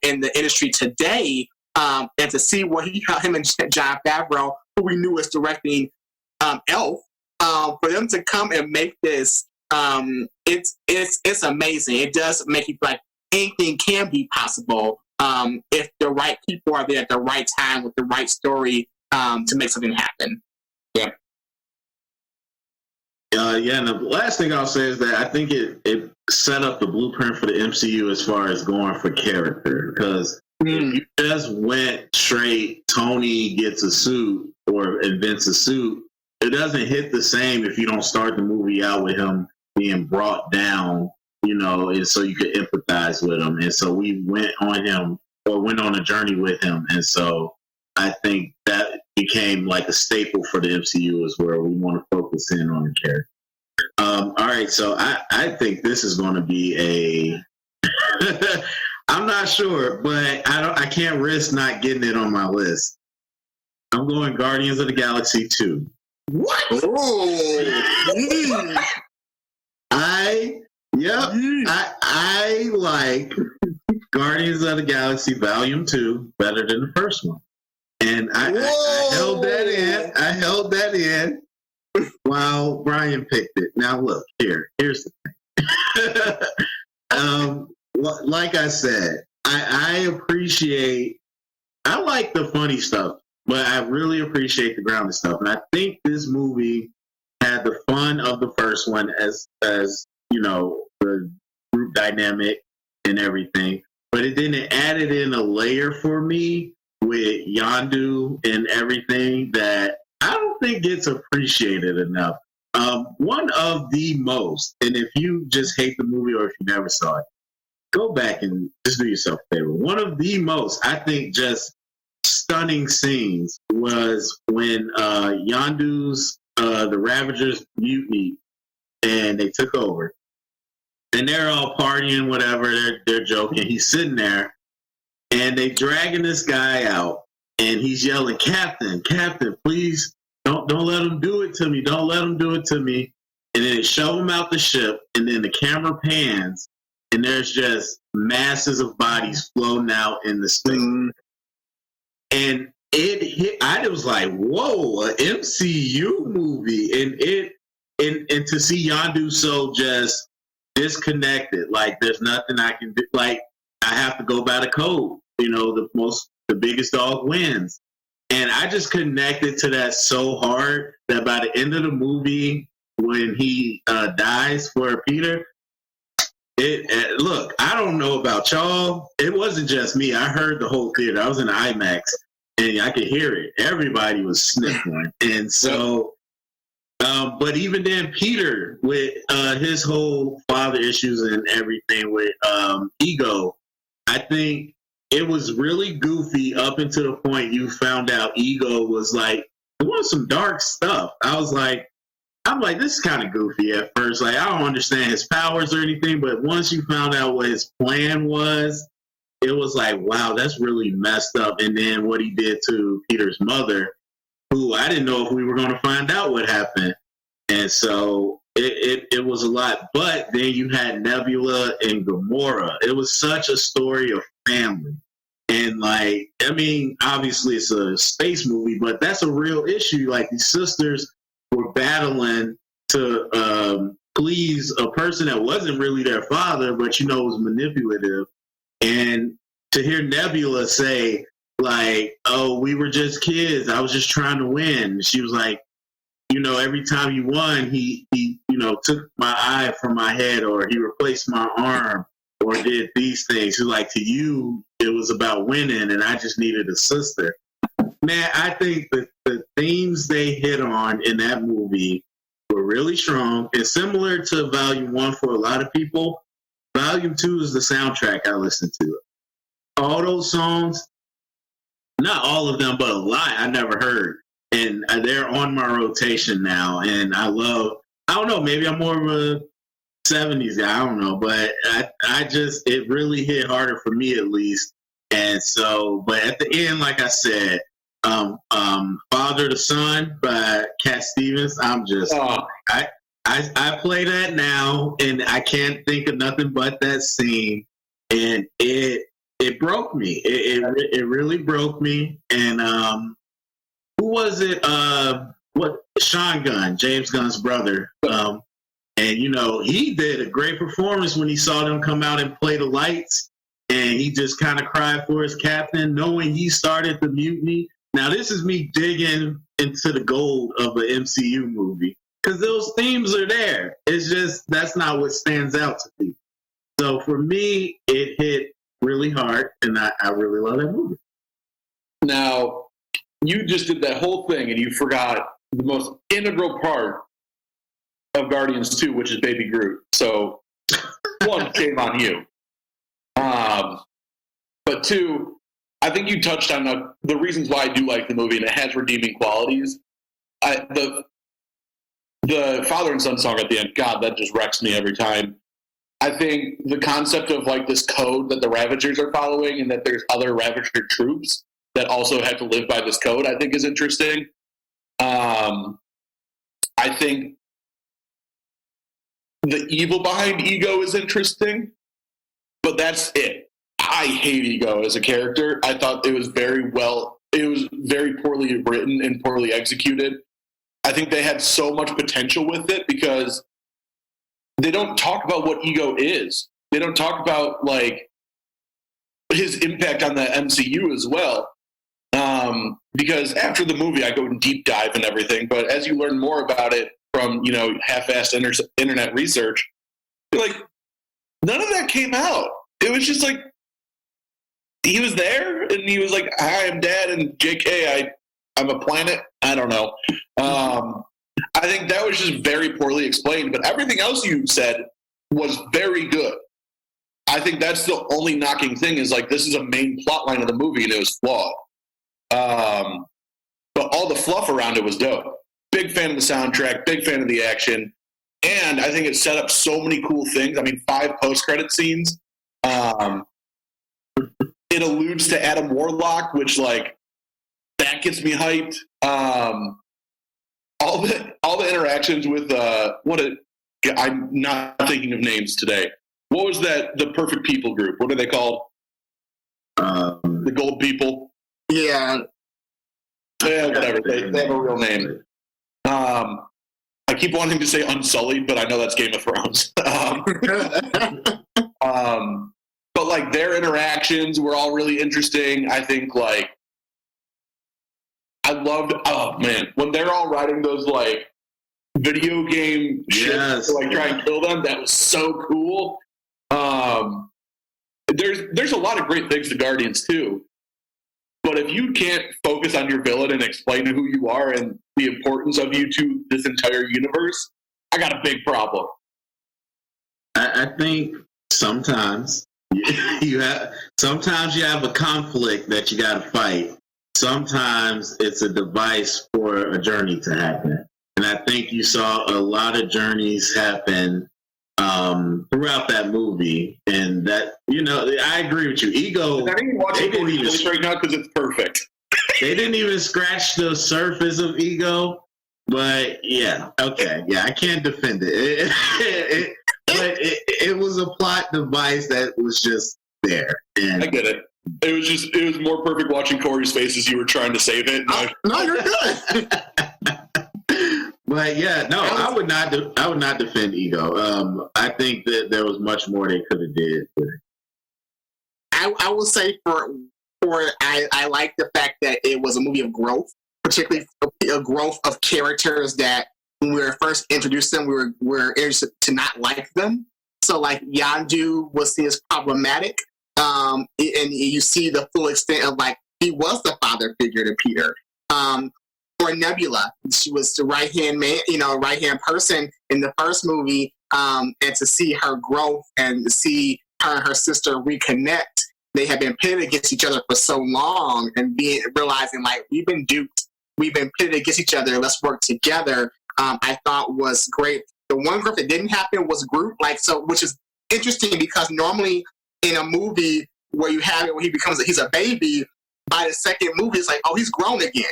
in the industry today, and to see what him and Jon Favreau, who we knew was directing Elf, for them to come and make this, it's amazing. It does make you feel like anything can be possible if the right people are there at the right time with the right story to make something happen. Yeah. And the last thing I'll say is that I think it set up the blueprint for the MCU as far as going for character, because if you just went straight Tony gets a suit or invents a suit, it doesn't hit the same if you don't start the movie out with him being brought down, and so you could empathize with him. And so we went on a journey with him. And so I think that became like a staple for the MCU, is where we want to focus in on the character. All right, so I think this is going to be I'm not sure, but I can't risk not getting it on my list. I'm going Guardians of the Galaxy 2. What? Oh. I like Guardians of the Galaxy Volume 2 better than the first one. And I held that in while Brian picked it. Now look, here's the thing. Like I said, I like the funny stuff, but I really appreciate the grounded stuff. And I think this movie had the fun of the first one as the group dynamic and everything, but it didn't add it in a layer for me with Yondu and everything that I don't think gets appreciated enough. One of the most, and if you just hate the movie or if you never saw it, go back and just do yourself a favor. One of the most, I think, just stunning scenes was when Yondu's the Ravagers mutiny and they took over. and they're all partying, whatever. They're joking. He's sitting there, and they dragging this guy out, and he's yelling, "Captain, Captain, please don't let him do it to me. Don't let him do it to me." And then they shove him out the ship, and then the camera pans, and there's just masses of bodies floating out in the space. And it hit. I was like, "Whoa, an MCU movie!" And to see Yondu so just disconnected, like there's nothing I can do. Like I have to go by the code. The biggest dog wins. And I just connected to that so hard that by the end of the movie, when he dies for Peter, look, I don't know about y'all. It wasn't just me. I heard the whole theater. I was in IMAX, and I could hear it. Everybody was sniffling. And so, but even then, Peter, with his whole father issues and everything with Ego, I think it was really goofy up until the point you found out Ego was like, it was some dark stuff. I'm like, this is kind of goofy at first. Like, I don't understand his powers or anything, but once you found out what his plan was, it was like, wow, that's really messed up. And then what he did to Peter's mother, who I didn't know if we were going to find out what happened. And so it was a lot. But then you had Nebula and Gamora. It was such a story of family. And like, I mean, obviously it's a space movie, but that's a real issue. Like, these sisters were battling to please a person that wasn't really their father, but was manipulative. And to hear Nebula say, like, "Oh, we were just kids. I was just trying to win." She was like, every time you won, he took my eye from my head, or he replaced my arm, or did these things. She's like, to you, it was about winning, and I just needed a sister. Man, I think that the themes they hit on in that movie were really strong. And similar to Volume 1 for a lot of people, Volume 2 is the soundtrack I listen to. All those songs, not all of them, but a lot I never heard. And they're on my rotation now. And I don't know, maybe I'm more of a 70s guy, I don't know. But it really hit harder for me at least. And so, but at the end, like I said, Father to Son by Cat Stevens, I'm just, I play that now, and I can't think of nothing but that scene. And it broke me. It really broke me. And who was it? Sean Gunn, James Gunn's brother. And he did a great performance when he saw them come out and play the lights, and he just kind of cried for his captain, knowing he started the mutiny. Now, this is me digging into the gold of an MCU movie, because those themes are there. It's just that's not what stands out to me. So for me, it hit really hard, and I really love that movie. Now, you just did that whole thing, and you forgot the most integral part of Guardians 2, which is Baby Groot. So, one, shame on you. But two, I think you touched on the reasons why I do like the movie, and it has redeeming qualities. The father and son song at the end, God, that just wrecks me every time. I think the concept of like this code that the Ravagers are following, and that there's other Ravager troops that also have to live by this code, I think is interesting. I think the evil behind Ego is interesting, but that's it. I hate Ego as a character. I thought it was very poorly written and poorly executed. I think they had so much potential with it because they don't talk about what Ego is. They don't talk about like his impact on the MCU as well. Because after the movie, I go in deep dive and everything, but as you learn more about it from, half-assed internet research, you're like, none of that came out. It was just like, he was there, and he was like, "Hi, I'm Dad," and JK, I'm a planet. I don't know. I think that was just very poorly explained, but everything else you said was very good. I think that's the only knocking thing is like, this is a main plot line of the movie, and it was flawed. But all the fluff around it was dope. Big fan of the soundtrack, big fan of the action. And I think it set up so many cool things. I mean, 5 post-credit scenes. It alludes to Adam Warlock, which, like, that gets me hyped. All the interactions with I'm not thinking of names today. What was that? The Perfect People group. What are they called? The Gold People. Yeah. Yeah, whatever. They have a real name. I keep wanting to say Unsullied, but I know that's Game of Thrones. But like their interactions were all really interesting. I think like I loved. Oh man, when they're all riding those like video game ships to like try and kill them, that was so cool. There's a lot of great things to Guardians too. But if you can't focus on your villain and explain who you are and the importance of you to this entire universe, I got a big problem. I think sometimes you have a conflict that you got to fight. Sometimes it's a device for a journey to happen. And I think you saw a lot of journeys happen throughout that movie, and that I agree with you. Ego. I didn't watch it right now because it's perfect. They didn't even scratch the surface of Ego, but I can't defend it. But it was a plot device that was just there. And I get it. It was more perfect watching Corey's face as you were trying to save it. No, you're good. But I would not defend Ego. I think that there was much more they could have did. I will say I like the fact that it was a movie of growth, particularly a growth of characters that when we were first introduced them, we were interested to not like them. So like Yondu was seen as problematic, and you see the full extent of like he was the father figure to Peter. For Nebula, she was the right-hand man, right-hand person in the first movie, and to see her growth and to see her and her sister reconnect. They have been pitted against each other for so long, and realizing like we've been duped, we've been pitted against each other. Let's work together. I thought was great. The one group that didn't happen was Groot, which is interesting because normally in a movie where you have it where he's a baby, by the second movie it's like, oh, he's grown again.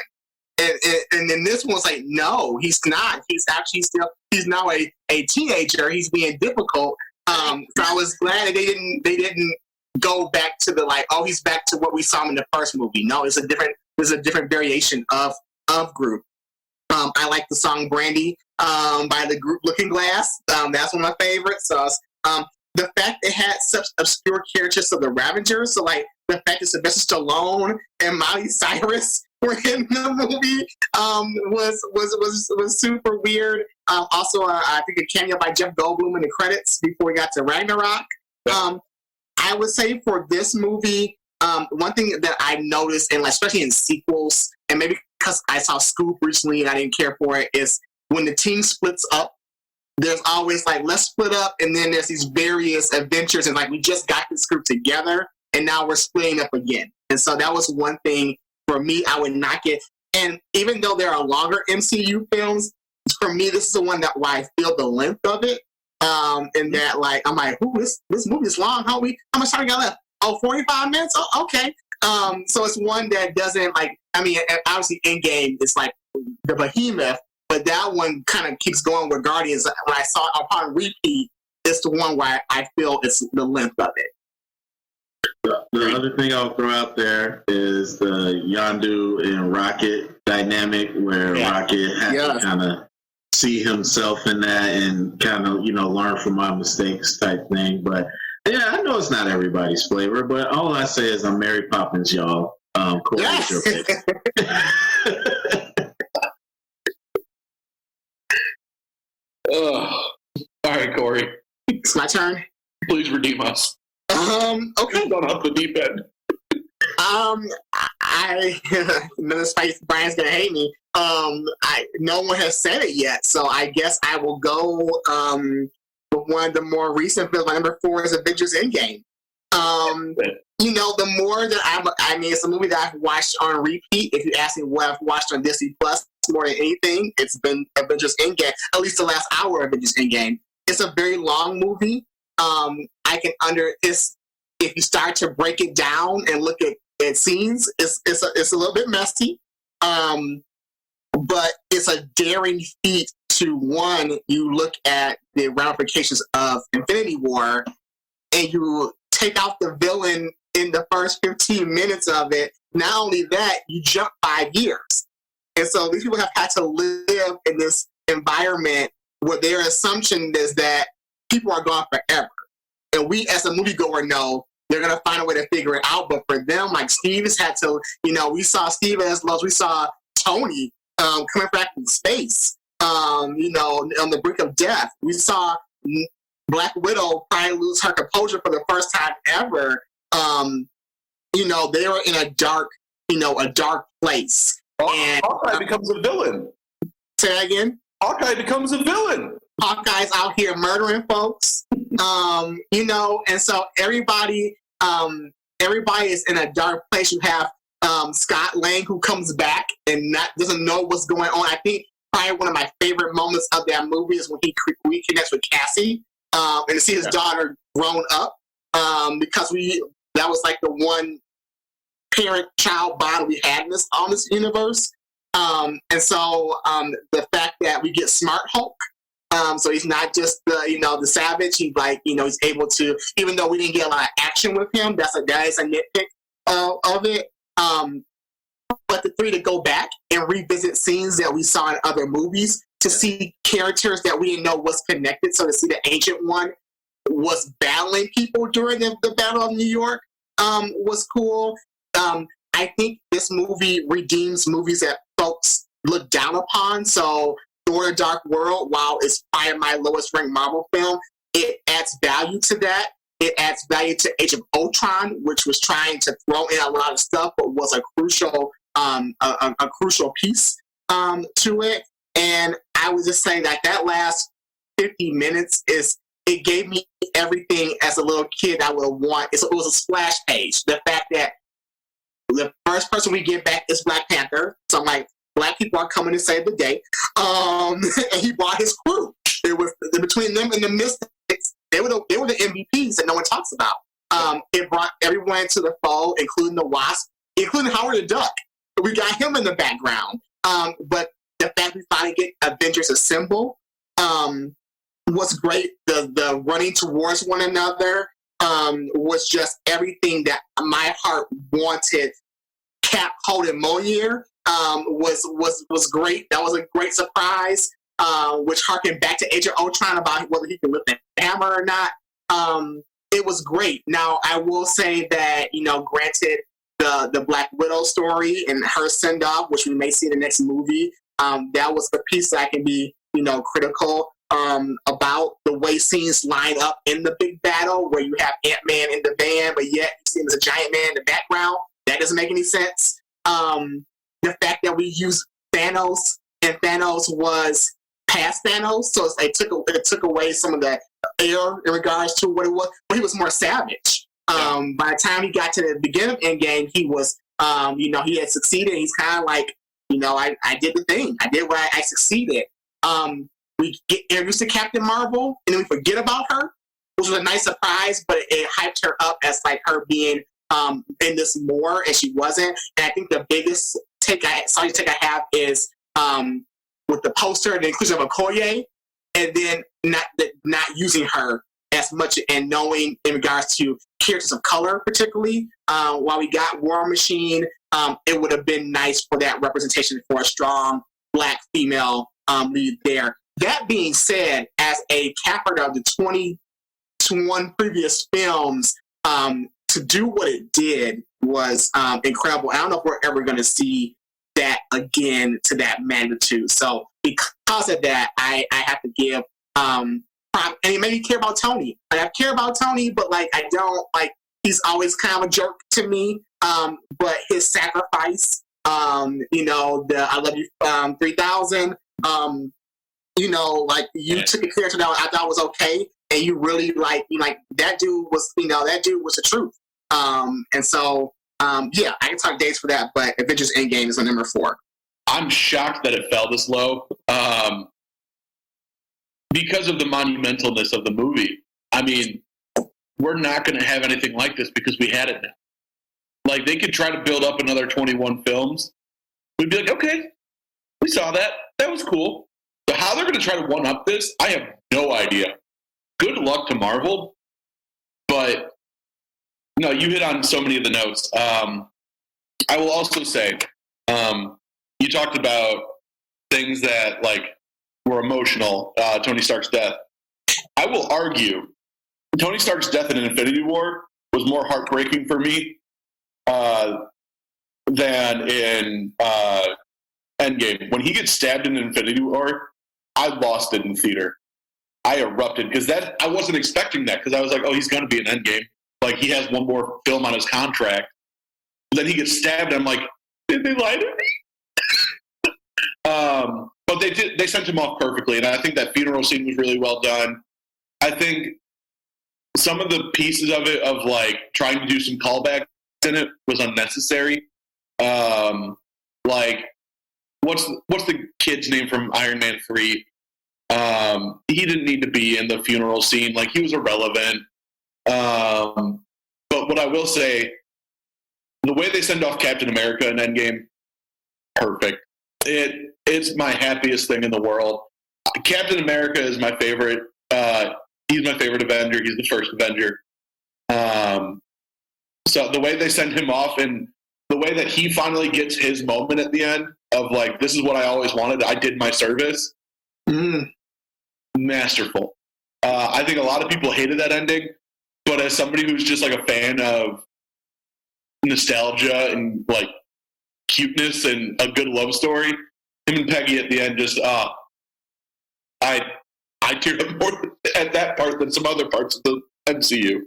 And then this one's like, no, he's not. He's actually he's now a teenager. He's being difficult. So I was glad that they didn't go back to the like, oh, he's back to what we saw him in the first movie. No, there's a different variation of Groot. I like the song Brandy by the group Looking Glass. That's one of my favorites. So the fact it had such obscure characters of the Ravengers, so like the fact that Sylvester Stallone and Miley Cyrus were in the movie was super weird. Also, I think a cameo by Jeff Goldblum in the credits before we got to Ragnarok. I would say for this movie, one thing that I noticed, and especially in sequels, and maybe because I saw Scoop recently and I didn't care for it, is when the team splits up, there's always like, let's split up, and then there's these various adventures, and like we just got this group together, and now we're splitting up again. And so that was one thing for me I would not get. And even though there are longer MCU films, for me this is the one that why I feel the length of it. And that like I'm like, ooh, this movie is long. How much time we got left? Oh, 45 minutes? Oh, okay. So it's one that doesn't like, I mean, obviously Endgame is like the behemoth, but that one kind of keeps going with Guardians. When I saw it upon repeat, it's the one where I feel it's the length of it. The other thing I'll throw out there is the Yondu and Rocket dynamic, where Rocket had to kind of see himself in that and kind of, learn from my mistakes type thing. But yeah, I know it's not everybody's flavor, but all I say is I'm Mary Poppins, y'all. Corey, yes. your pick. All right, Corey. It's my turn. Please redeem us. Okay. Don't up the deep end. I Brian's gonna hate me. No one has said it yet, so I guess I will go with one of the more recent films. My number 4 is Avengers Endgame. The more that it's a movie that I've watched on repeat. If you ask me what I've watched on Disney Plus, more than anything, it's been Avengers Endgame, at least the last hour of Avengers Endgame. It's a very long movie. If you start to break it down and look at scenes, it's a little bit messy. But it's a daring feat to, one, you look at the ramifications of Infinity War and you take out the villain in the first 15 minutes of it. Not only that, you jump 5 years. And so these people have had to live in this environment where their assumption is that people are gone forever. And we as a moviegoer know they're going to find a way to figure it out. But for them, like Steve has had to, we saw Steve as low, we saw Tony coming back from space, on the brink of death. We saw Black Widow probably lose her composure for the first time ever. They were in a dark place. Hawkeye becomes a villain. Say that again? Hawkeye becomes a villain. Hawkeye's out here murdering folks. And so everybody is in a dark place. You have Scott Lang, who comes back and doesn't know what's going on. I think probably one of my favorite moments of that movie is when he reconnects with Cassie and to see his daughter grown up, because that was like the one parent-child bond we had in this universe. And so the fact that we get Smart Hulk, so he's not just the savage. He's he's able to, even though we didn't get a lot of action with him, that is a nitpick of it. But the three to go back and revisit scenes that we saw in other movies, to see characters that we didn't know was connected. So to see the Ancient One was battling people during the Battle of New York was cool. I think this movie redeems movies that folks look down upon. So Thor: The Dark World, while it's probably my lowest ranked Marvel film, it adds value to that. It adds value to Age of Ultron, which was trying to throw in a lot of stuff, but was a crucial piece to it. And I would just say that last 50 minutes it gave me everything as a little kid I would want. It was a splash page. The fact that the first person we get back is Black Panther. So I'm like, Black people are coming to save the day. And he brought his crew. It was between them and the Mystics. They were the MVPs that no one talks about. It brought everyone to the fold, including the Wasp, including Howard the Duck. We got him in the background. But the fact we finally get Avengers Assemble was great. The running towards one another was just everything that my heart wanted. Cap holding Mjolnir was great. That was a great surprise, which harkened back to Age of Ultron about whether he can lift the hammer or not. It was great. Now, I will say that, granted, the Black Widow story and her send-off, which we may see in the next movie, that was the piece that I can be, critical about the way scenes line up in the big battle, where you have Ant-Man in the van, but yet you see him as a giant man in the background. That doesn't make any sense. The fact that we used Thanos, and Thanos was past Thanos, so it took away some of the air in regards to what it was. But he was more savage. By the time he got to the beginning of Endgame, he was, he had succeeded. He's kind of like, I did the thing. I did what I succeeded. We get introduced to Captain Marvel, and then we forget about her, which was a nice surprise, but it hyped her up as like her being in this more, and she wasn't. And I think the biggest take I have is with the poster and the inclusion of Okoye, and then not using her as much, and knowing in regards to characters of color, particularly. While we got War Machine, it would have been nice for that representation for a strong Black female lead there. That being said, as a capper of the 21 previous films, to do what it did was incredible. I don't know if we're ever going to see that again to that magnitude. So because of that, I have to give and it made me care about Tony. I care about Tony, but I don't he's always kind of a jerk to me. But his sacrifice, the I Love You 3000, you took a character that I thought was okay, and you really that dude was the truth. And so I can talk dates for that, but Avengers Endgame is my number 4. I'm shocked that it fell this low because of the monumentalness of the movie. I mean, we're not going to have anything like this because we had it now. Like, they could try to build up another 21 films. We'd be like, okay, we saw that. That was cool. But how they're going to try to one-up this, I have no idea. Good luck to Marvel. But, no, you hit on so many of the notes. I will also say, you talked about things that, like, were emotional, Tony Stark's death. I will argue Tony Stark's death in Infinity War was more heartbreaking for me than in Endgame. When he gets stabbed in Infinity War, I lost it in the theater. I erupted because I wasn't expecting that because I was like, oh, he's going to be in Endgame. Like, he has one more film on his contract. Then he gets stabbed, and I'm like, did they lie to me? But they sent him off perfectly, and I think that funeral scene was really well done. I think some of the pieces of it, of like trying to do some callbacks in it, was unnecessary. Like, what's the kid's name from Iron Man 3? He didn't need to be in the funeral scene. Like, he was irrelevant. But what I will say, the way they send off Captain America in Endgame, perfect. It's my happiest thing in the world. Captain America is my favorite. He's my favorite Avenger. He's the first Avenger. So the way they send him off and the way that he finally gets his moment at the end of like, this is what I always wanted. I did my service. Masterful. I think a lot of people hated that ending, but as somebody who's just like a fan of nostalgia and like cuteness and a good love story, him and Peggy at the end just I teared up more at that part than some other parts of the MCU.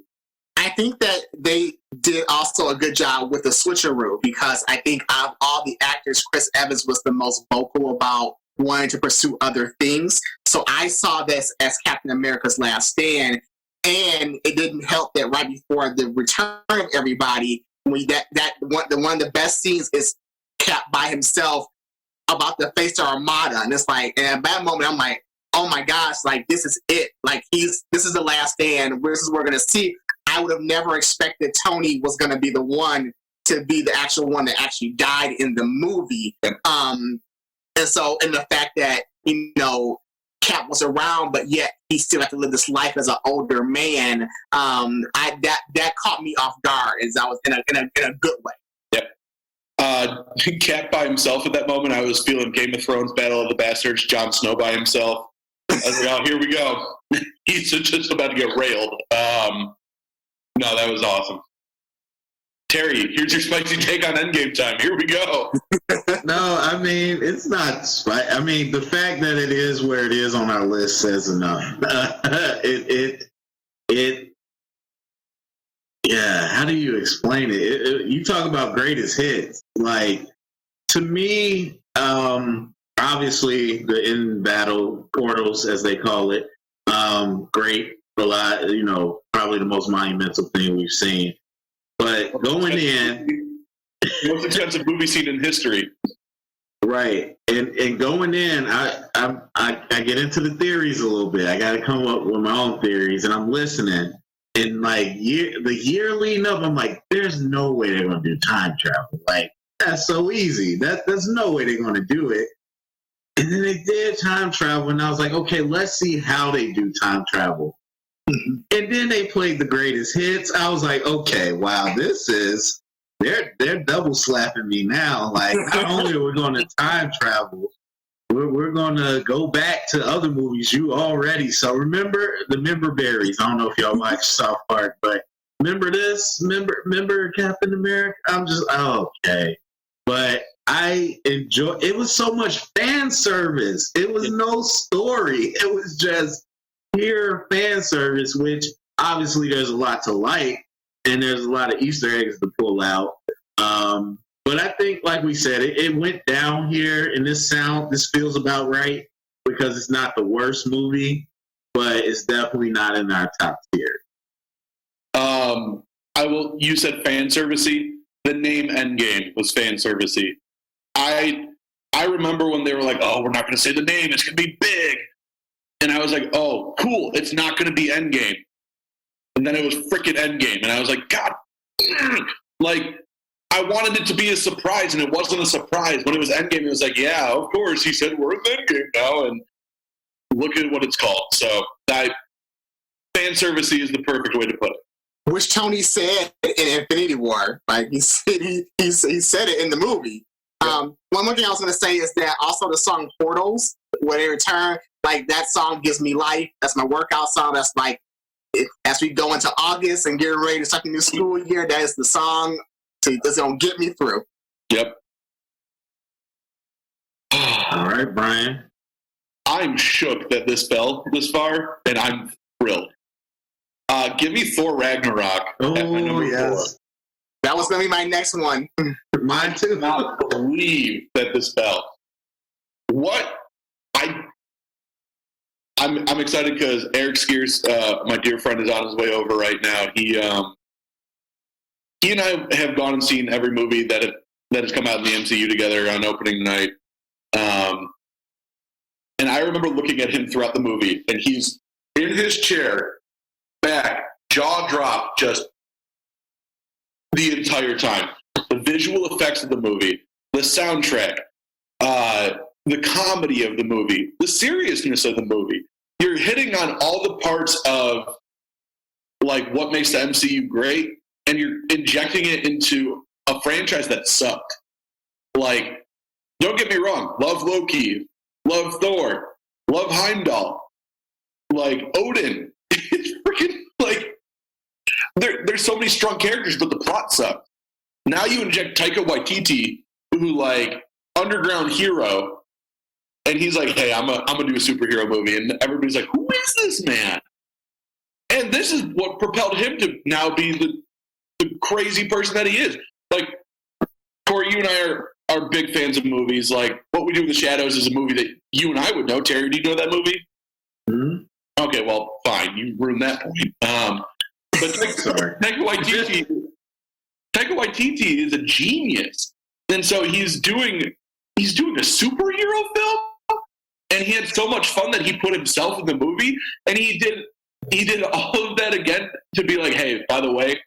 I think that they did also a good job with the switcheroo because I think out of all the actors, Chris Evans was the most vocal about wanting to pursue other things. So I saw this as Captain America's Last Stand, and it didn't help that right before the return of everybody, one of the best scenes is Cap by himself about to face the Armada, and it's like, and at that moment I'm like, oh my gosh, like this is it, like this is the last stand. This is what we're gonna see. I would have never expected Tony was gonna be the one to be the actual one that actually died in the movie. And so, and the fact that Cap was around, but yet he still had to live this life as an older man. That caught me off guard, as I was in a good way. Yep. Cap by himself at that moment, I was feeling Game of Thrones Battle of the Bastards, Jon Snow by himself. I was like, oh, here we go. He's just about to get railed. No, that was awesome. Terry, here's your spicy take on Endgame time. Here we go. No, I mean, it's not spicy. I mean, the fact that it is where it is on our list says enough. Yeah, how do you explain it? You talk about greatest hits. Like, to me, obviously the in battle portals, as they call it, great. A lot, probably the most monumental thing we've seen. But going in, most expensive movie scene in history. Right, and going in, I get into the theories a little bit. I got to come up with my own theories, and I'm listening. And like the year leading up, I'm like, there's no way they're going to do time travel. Like, that's so easy. There's no way they're going to do it. And then they did time travel, and I was like, okay, let's see how they do time travel. And then they played the greatest hits. I was like, okay, wow, they're double slapping me now. Like, not only are we going to time travel, we're going to go back to other movies you already saw. Remember the Member Berries? I don't know if y'all watch South Park, but remember this? Remember Captain America? I'm just, okay. But I enjoy. It was so much fan service. It was no story. It was just pure fan service, which obviously there's a lot to like, and there's a lot of Easter eggs to pull out. But I think, like we said, it went down here, and this feels about right because it's not the worst movie, but it's definitely not in our top tier. You said fan servicey. The name Endgame was fan servicey. I I remember when they were like, oh, we're not going to say the name. It's going to be big. And I was like, oh, cool. It's not going to be Endgame. And then it was freaking Endgame. And I was like, God, like, I wanted it to be a surprise, and it wasn't a surprise. When it was Endgame, it was like, yeah, of course. He said, we're in Endgame now. And look at what it's called. So fan servicey is the perfect way to put it. Which Tony said in Infinity War. Like, he said it in the movie. One more thing I was going to say is that also the song Portals, When They Return, like, that song gives me life. That's my workout song. That's like, as we go into August and getting ready to start the new school year, that is the song that's going to get me through. Yep. All right, Brian. I'm shook that this fell this far, and I'm thrilled. Give me Thor Ragnarok at my number 4. That was going to be my next one. Mine too. I cannot believe that this fell. I'm excited because Eric Skeers, my dear friend, is on his way over right now. He and I have gone and seen every movie that has come out in the MCU together on opening night. And I remember looking at him throughout the movie, and he's in his chair, back, jaw dropped, just the entire time. The visual effects of the movie, the soundtrack, the comedy of the movie, the seriousness of the movie. You're hitting on all the parts of, like, what makes the MCU great, and you're injecting it into a franchise that sucked. Like, don't get me wrong, love Loki, love Thor, love Heimdall, like Odin. It's freaking, like, there's so many strong characters, but the plot sucked. Now you inject Taika Waititi, who, like, underground hero, and he's like, hey, I'm gonna do a superhero movie, and everybody's like, who is this man? And this is what propelled him to now be the crazy person that he is. Like, Corey, you and I are big fans of movies. Like, What We Do in the Shadows is a movie that you and I would know. Terry, do you know that movie? Mm-hmm. Okay, well, fine. You ruined that point. But Taika Waititi is a genius, and so he's doing a superhero film, and he had so much fun that he put himself in the movie, and he did all of that again to be like, hey, by the way,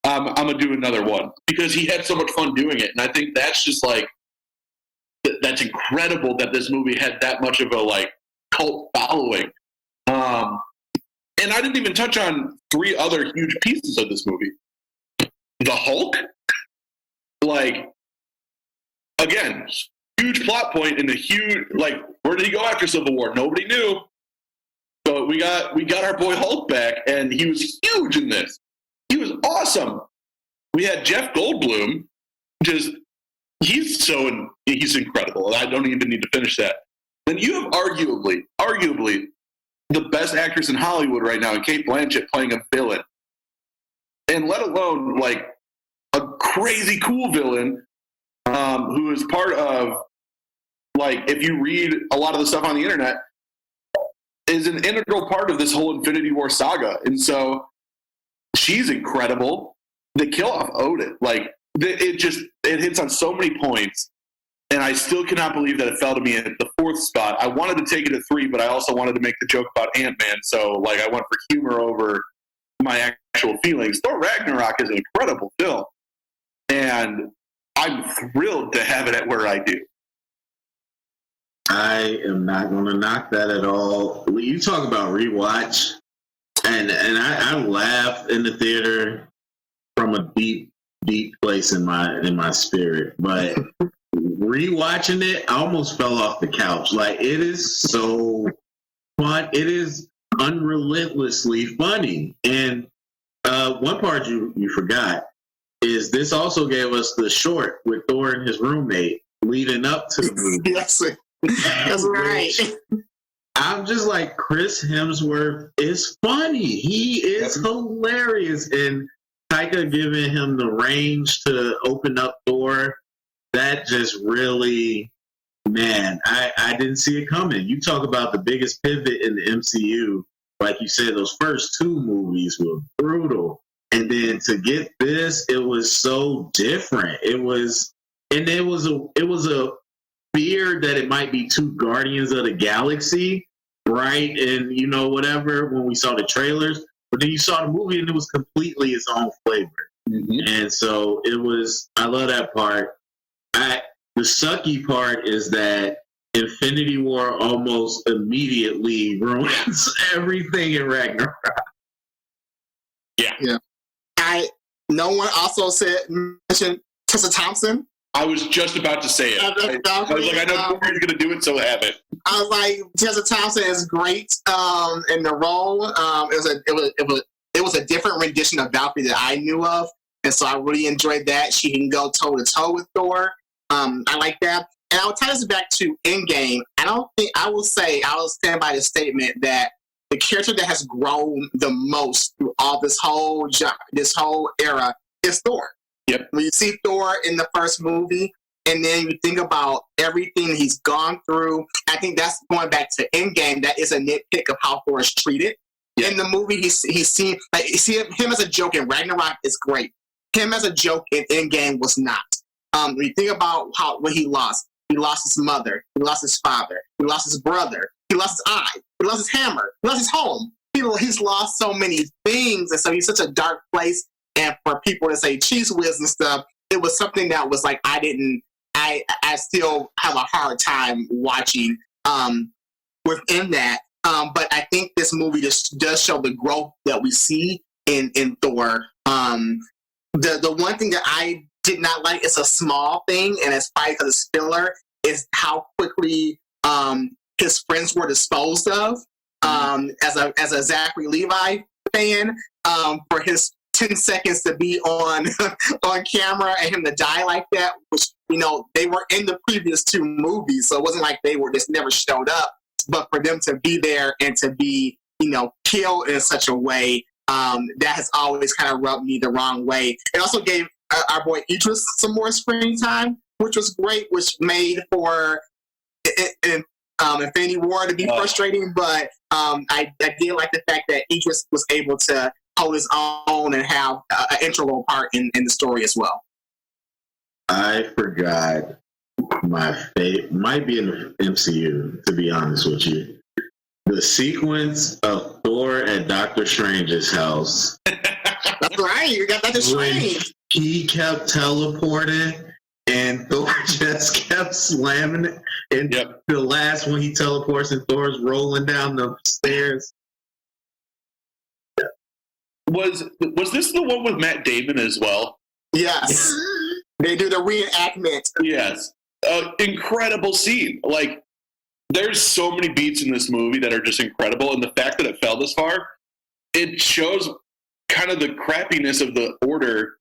I'm gonna do another one, because he had so much fun doing it, and I think that's just like that's incredible that this movie had that much of a, like, cult following. And I didn't even touch on 3 other huge pieces of this movie. The Hulk, like, again, huge plot point and a huge, like, where did he go after Civil War? Nobody knew. So we got our boy Hulk back, and he was huge in this. He was awesome. We had Jeff Goldblum, he's incredible. I don't even need to finish that. Then you have arguably the best actress in Hollywood right now, in Cate Blanchett, playing a villain. And let alone, like, a crazy cool villain who is part of, like, if you read a lot of the stuff on the internet, is an integral part of this whole Infinity War saga. And so she's incredible. The kill off Odin, like, it hits on so many points. And I still cannot believe that it fell to me at the 4th spot. I wanted to take it at 3, but I also wanted to make the joke about Ant-Man. So, like, I went for humor over my actual feelings. Thor Ragnarok is an incredible film, and I'm thrilled to have it at where I do. I am not going to knock that at all. When you talk about rewatch, and I laughed in the theater from a deep place in my spirit, but rewatching it, I almost fell off the couch. Like, it is so fun. It is unrelentlessly funny. And one part you forgot is this also gave us the short with Thor and his roommate leading up to the movie. Yes, that's right. I'm just like, Chris Hemsworth is funny. He is hilarious. And Taika giving him the range to open up Thor, that just really, man, I didn't see it coming. You talk about the biggest pivot in the MCU. Like you said, those first 2 movies were brutal. And then to get this, it was so different. It was a feared that it might be two Guardians of the Galaxy, right? And whatever when we saw the trailers, but then you saw the movie and it was completely its own flavor. Mm-hmm. And so it was. I love that part. The sucky part is that Infinity War almost immediately ruins everything in Ragnarok. Yeah. No one also mentioned Tessa Thompson. I was just about to say it. I was like, I know Corey's going to do it, so have it. I was like, Tessa Thompson is great in the role. It was a different rendition of Valkyrie that I knew of, and so I really enjoyed that. She can go toe to toe with Thor. I like that. And I'll tie this back to Endgame. I will stand by the statement that the character that has grown the most through all this whole era is Thor. Yep. When you see Thor in the first movie, and then you think about everything he's gone through, I think that's going back to Endgame. That is a nitpick of how Thor is treated. Yep. In the movie, he's seen, him as a joke in Ragnarok is great. Him as a joke in Endgame was not. When you think about what he lost his mother, he lost his father, he lost his brother, he lost his eye, he lost his hammer, he lost his home. He's lost so many things, and so he's such a dark place. And for people to say cheese whiz and stuff, it was something that was like I still have a hard time watching within that. But I think this movie just does show the growth that we see in Thor. The one thing that I did not like, it's a small thing, and it's probably because it's filler, is how quickly his friends were disposed of. As a Zachary Levi fan, for his 10 seconds to be on camera and him to die like that, which they were in the previous two movies, so it wasn't like they were just never showed up. But for them to be there and to be killed in such a way, that has always kind of rubbed me the wrong way. It also gave our boy Idris some more screen time, which was great, which made for Infinity War to be frustrating. But I did like the fact that Idris was able to hold his own and have an integral part in the story as well. I forgot my favorite, might be in the MCU, to be honest with you. The sequence of Thor at Doctor Strange's house. That's right, you got Doctor Strange. He kept teleporting and Thor just kept slamming it. And the last one he teleports and Thor's rolling down the stairs. Was this the one with Matt Damon as well? Yes. They do the reenactment. Yes. Incredible scene. Like, there's so many beats in this movie that are just incredible, and the fact that it fell this far, it shows kind of the crappiness of the order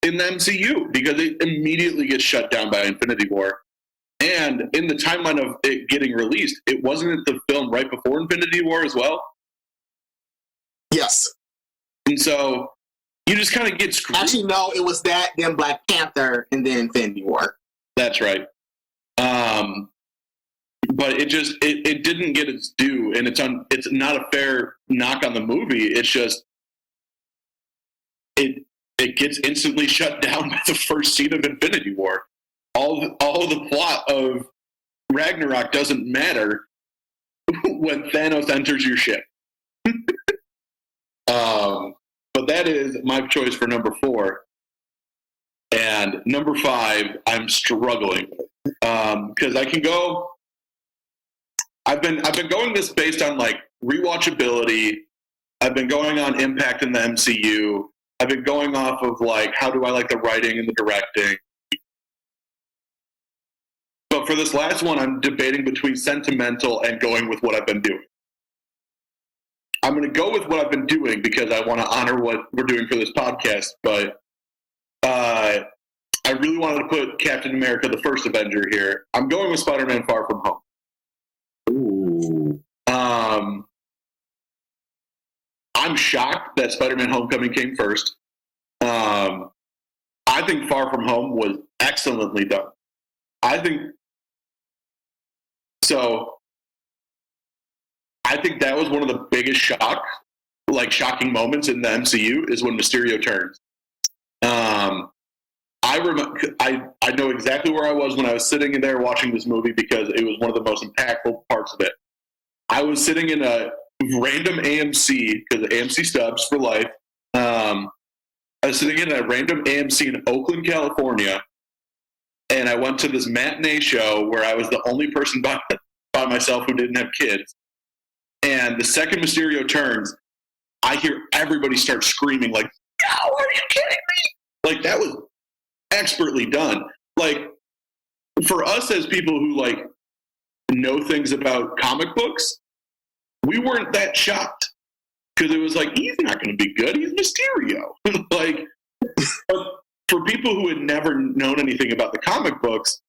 in the MCU, because it immediately gets shut down by Infinity War. And in the timeline of it getting released, it wasn't the film right before Infinity War as well? Yes. And so you just kind of get screwed. Actually, no, it was that, then Black Panther, and then Infinity War. That's right. But it didn't get its due, and it's not a fair knock on the movie. It's just it gets instantly shut down by the first scene of Infinity War. All the plot of Ragnarok doesn't matter when Thanos enters your ship. But that is my choice for number 4. And number 5, I'm struggling with, because I can go. I've been going this based on like rewatchability. I've been going on impact in the MCU. I've been going off of like how do I like the writing and the directing. But for this last one, I'm debating between sentimental and going with what I've been doing. I'm going to go with what I've been doing because I want to honor what we're doing for this podcast. But I really wanted to put Captain America, the first Avenger here. I'm going with Spider-Man Far From Home. Ooh. I'm shocked that Spider-Man Homecoming came first. I think Far From Home was excellently done. I think that was one of the biggest shocking moments in the MCU is when Mysterio turns. I I know exactly where I was when I was sitting in there watching this movie because it was one of the most impactful parts of it. I was sitting in a random AMC, because AMC stubs for life. I was sitting in a random AMC in Oakland, California, and I went to this matinee show where I was the only person by myself who didn't have kids. And the second Mysterio turns, I hear everybody start screaming like, "No, are you kidding me?" Like, that was expertly done. Like, for us as people who like know things about comic books, we weren't that shocked because it was like, he's not going to be good. He's Mysterio. Like, but for people who had never known anything about the comic books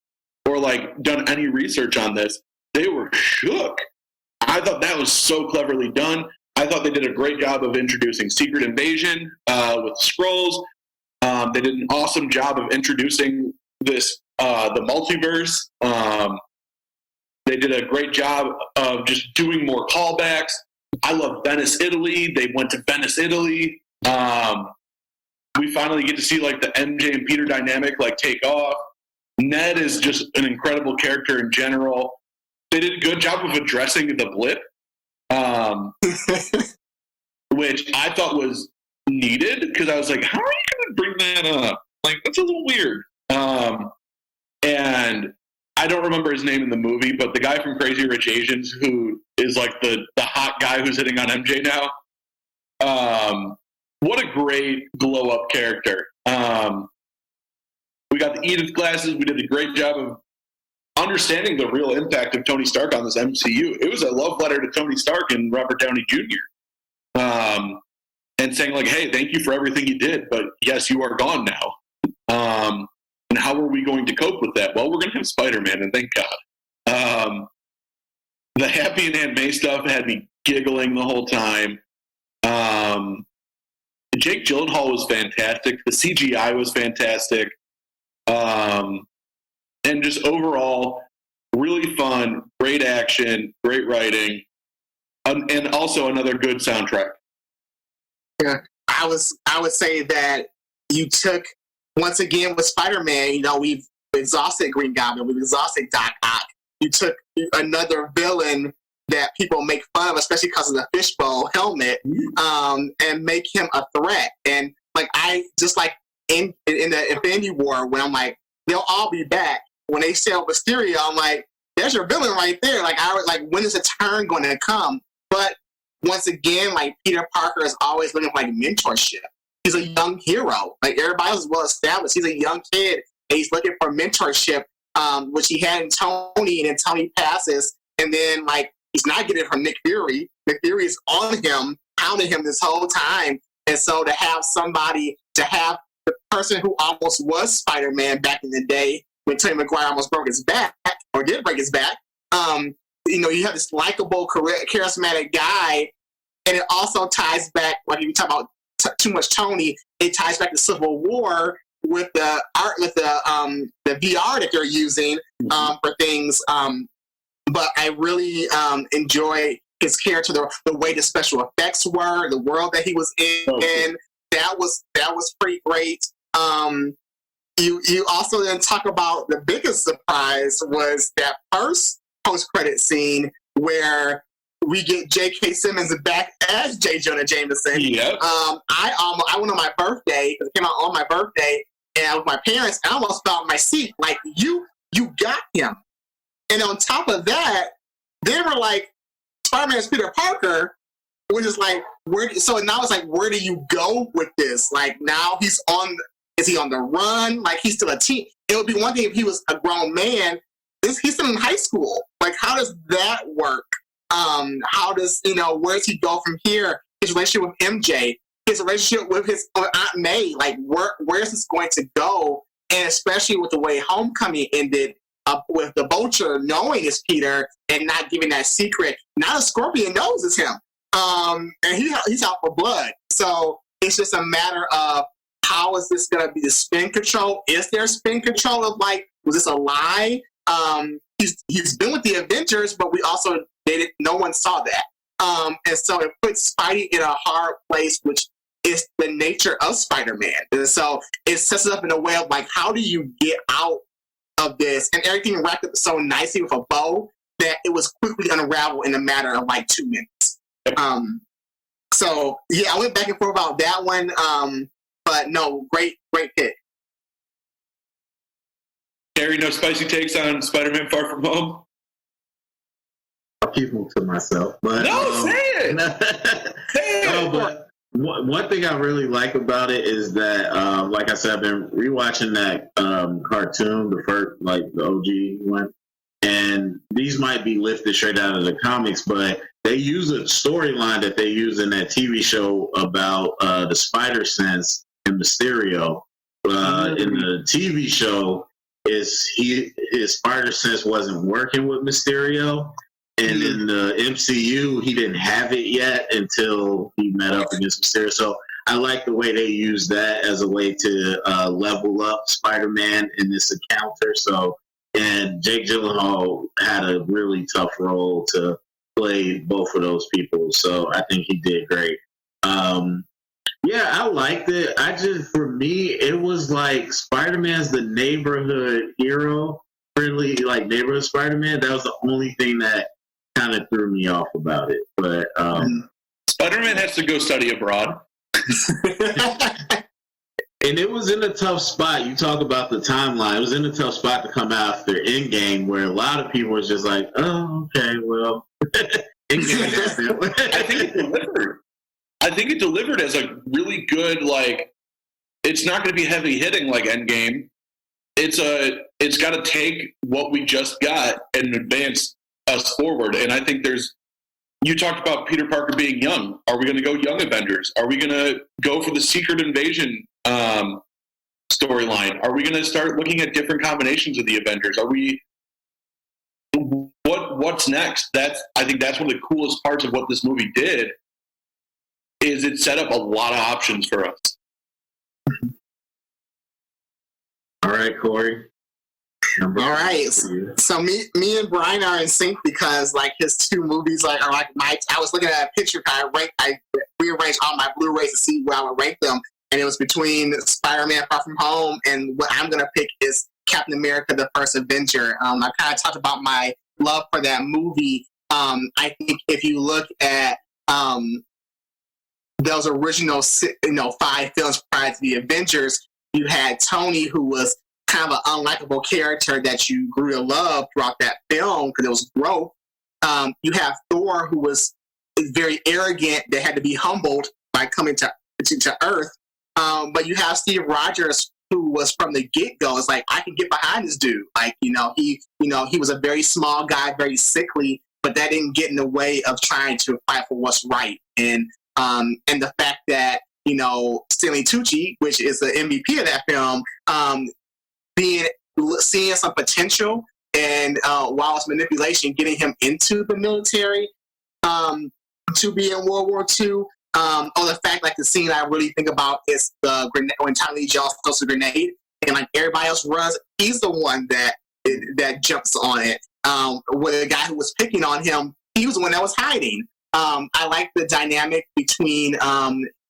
or like done any research on this, they were shook. I thought that was so cleverly done. I thought they did a great job of introducing Secret Invasion with Skrulls. They did an awesome job of introducing this the multiverse. They did a great job of just doing more callbacks. I love Venice, Italy. They went to Venice, Italy. We finally get to see like the MJ and Peter dynamic like take off. Ned is just an incredible character in general. They did a good job of addressing the blip, which I thought was needed because I was like, how are you going to bring that up? Like, that's a little weird. And I don't remember his name in the movie, but the guy from Crazy Rich Asians who is like the hot guy who's hitting on MJ now. What a great glow-up character. We got the Edith glasses. We did a great job of understanding the real impact of Tony Stark on this MCU. It was a love letter to Tony Stark and Robert Downey Jr. And saying like, hey, thank you for everything you did, but yes, you are gone now. And how are we going to cope with that? Well, we're going to have Spider-Man, and thank God. The Happy and Aunt May stuff had me giggling the whole time. Jake Gyllenhaal was fantastic. The CGI was fantastic. And just overall, really fun, great action, great writing, and also another good soundtrack. Yeah, I would say that you took, once again with Spider-Man, you know, we've exhausted Green Goblin, we've exhausted Doc Ock. You took another villain that people make fun of, especially because of the fishbowl helmet, and make him a threat. And like in the Infinity War, when I'm like, they'll all be back. When they sell Mysterio, I'm like, there's your villain right there. Like, I was like, when is the turn going to come? But once again, like, Peter Parker is always looking for like mentorship. He's a young hero. Like, everybody was well established. He's a young kid, and he's looking for mentorship, which he had in Tony, and then Tony passes, and then like he's not getting it from Nick Fury. Nick Fury is on him, hounding him this whole time, and so to have the person who almost was Spider-Man back in the day when Tobey Maguire almost broke his back, or did break his back, you know, you have this likable, charismatic guy, and it also ties back, like you talk about too much Tony, it ties back to Civil War with the art, with the VR that they're using for things. But I really enjoy his character, the way the special effects were, the world that he was in. Okay. That was pretty great. You also then talk about the biggest surprise was that first post-credit scene where we get J.K. Simmons back as J. Jonah Jameson. Yep. I went on my birthday, because it came out on my birthday, and with my parents, I almost fell in my seat. Like, you got him. And on top of that, they were like, Spider-Man's Peter Parker, which is like, so now it's like, where do you go with this? Like, now is he on the run? Like, he's still a teen. It would be one thing if he was a grown man. He's still in high school. Like, how does that work? How does, where does he go from here? His relationship with MJ, his relationship with his Aunt May, like, where is this going to go? And especially with the way Homecoming ended, with the Vulture knowing it's Peter and not giving that secret. Now the Scorpion knows it's him. And he's out for blood. So it's just a matter of, how is this going to be the spin control? Is there spin control of, like, was this a lie? He's been with the Avengers, but we also no one saw that. And so it puts Spidey in a hard place, which it's the nature of Spider-Man. And so it sets it up in a way of like, how do you get out of this? And everything wrapped up so nicely with a bow that it was quickly unraveled in a matter of like 2 minutes. So yeah, I went back and forth about that one. But no, great pick. Harry, no spicy takes on Spider-Man Far From Home? I'll keep them to myself. But, no, say it! Say it! But one thing I really like about it is that, like I said, I've been rewatching that cartoon, the first, like the OG one, and these might be lifted straight out of the comics, but they use a storyline that they use in that TV show about the spider sense and Mysterio. In the TV show, his spider sense wasn't working with Mysterio. And in the MCU, he didn't have it yet until he met up against Mysterio. So I like the way they use that as a way to level up Spider-Man in this encounter. So, and Jake Gyllenhaal had a really tough role to play both of those people. So I think he did great. Yeah, I liked it. For me, it was like Spider-Man's the neighborhood hero, friendly, like neighborhood Spider-Man. That was the only thing that kind of threw me off about it. But Spider-Man has to go study abroad. And it was in a tough spot. You talk about the timeline. It was in a tough spot to come after Endgame, where a lot of people were just like, oh, okay, well, Endgame happened. I think it delivered. I think it delivered as a really good, like, it's not going to be heavy hitting like Endgame. It's got to take what we just got and advance us forward. And I think you talked about Peter Parker being young. Are we going to go young Avengers? Are we going to go for the Secret Invasion storyline? Are we going to start looking at different combinations of the Avengers? What's next? I think that's one of the coolest parts of what this movie did, is it set up a lot of options for us. All right, Corey. All right, so me and Brian are in sync because like his two movies are like I was looking at a picture. I rearranged all my Blu-rays to see where I would rank them, and it was between Spider-Man: Far From Home and what I'm gonna pick is Captain America: The First Avenger. I kind of talked about my love for that movie. I think if you look at those original 5 films prior to the Avengers, you had Tony, who was kind of an unlikable character that you grew to love throughout that film because it was growth. You have Thor, who was very arrogant, that had to be humbled by coming to Earth. But you have Steve Rogers, who was from the get-go. It's like, I can get behind this dude. Like, he was a very small guy, very sickly, but that didn't get in the way of trying to fight for what's right. And the fact that, Stanley Tucci, which is the MVP of that film, seeing some potential and while it's manipulation, getting him into the military to be in World War II. Or the fact, like the scene I really think about is the grenade when Tommy Lee Jones throws a grenade and like everybody else runs. He's the one that jumps on it. With the guy who was picking on him, he was the one that was hiding. I like the dynamic between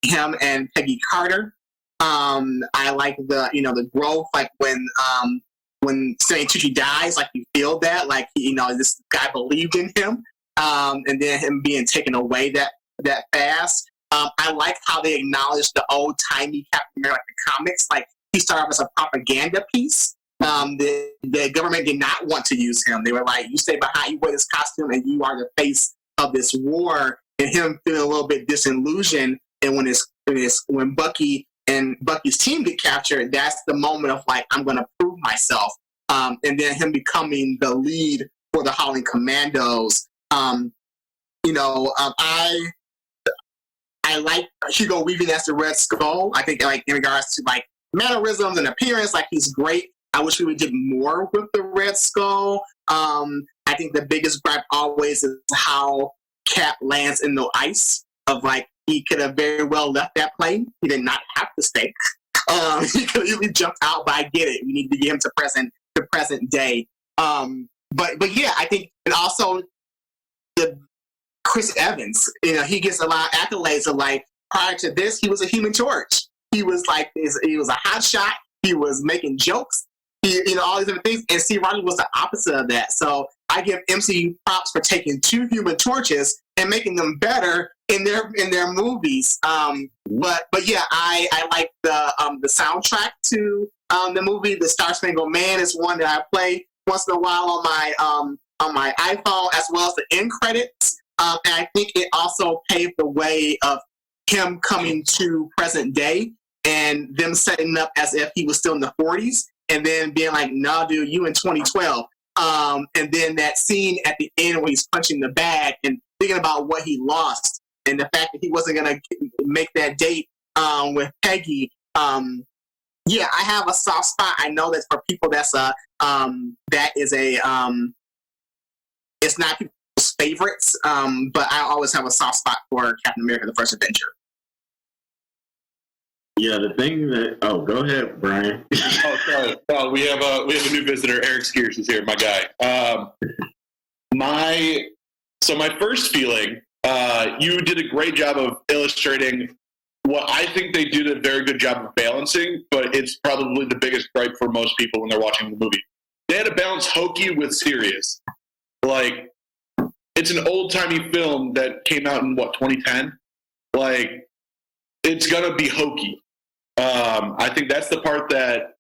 him and Peggy Carter. I like the growth, like when Stanley Tucci dies, like you feel that, like this guy believed in him, and then him being taken away that fast. I like how they acknowledge the old timey Captain America, like the comics. Like he started off as a propaganda piece. The government did not want to use him. They were like, "You stay behind, you wear this costume, and you are the face of this war." And him feeling a little bit disillusioned, and when Bucky and Bucky's team get captured, that's the moment of like, I'm going to prove myself. And then him becoming the lead for the Howling Commandos. I like Hugo Weaving as the Red Skull. I think like in regards to like mannerisms and appearance, like he's great. I wish we would did more with the Red Skull. I think the biggest gripe always is how Cap lands in the ice. Of like, he could have very well left that plane. He did not have to stay. He could easily jumped out, but I get it. We need to get him to present day. But yeah, I think, and also the Chris Evans, he gets a lot of accolades of like prior to this, he was a Human Torch. He was he was a hot shot. He was making jokes. All these different things. And Steve Rogers was the opposite of that. So I give MCU props for taking two Human Torches and making them better in their movies. But yeah, I like the soundtrack to the movie. The Star Spangled Man is one that I play once in a while on my iPhone, as well as the end credits. And I think it also paved the way of him coming to present day and them setting up as if he was still in the 40s, and then being like, "No, dude, you in 2012." And then that scene at the end where he's punching the bag and thinking about what he lost and the fact that he wasn't gonna make that date with Peggy. Yeah, I have a soft spot. I know that for people it's not people's favorites, but I always have a soft spot for Captain America: The First Avenger. Yeah, the thing that go ahead, Brian. Oh, sorry. We have a new visitor. Eric Skiers is here, my guy. My first feeling, you did a great job of illustrating what I think they did a very good job of balancing, but it's probably the biggest gripe for most people when they're watching the movie. They had to balance hokey with serious. Like, it's an old-timey film that came out in, 2010? Like, it's going to be hokey. I think that's the part that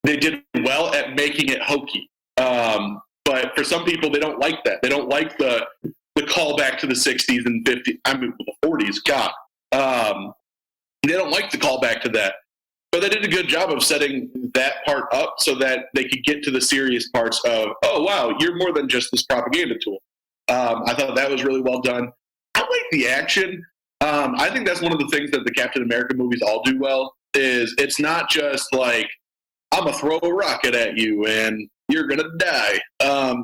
they did well at making it hokey. But for some people, they don't like that. They don't like the callback to the 60s and 50s. I mean, the 40s, God. They don't like the callback to that. But they did a good job of setting that part up so that they could get to the serious parts of, oh, wow, you're more than just this propaganda tool. I thought that was really well done. I like the action. I think that's one of the things that the Captain America movies all do well, is it's not just like, I'm going to throw a rocket at you and you're going to die.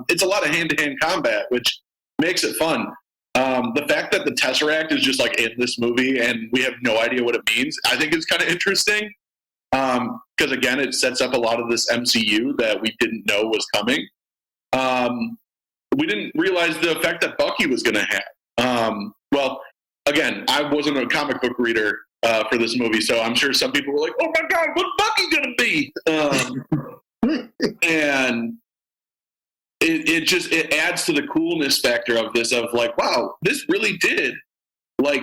It's a lot of hand-to-hand combat, which makes it fun. The fact that the Tesseract is just like in this movie and we have no idea what it means, I think is kind of interesting. Because again, it sets up a lot of this MCU that we didn't know was coming. We didn't realize the effect that Bucky was going to have. Well, again, I wasn't a comic book reader for this movie, so I'm sure some people were like, "Oh my God, what's Bucky going to be?" And it adds to the coolness factor of this, of like, wow, this really did like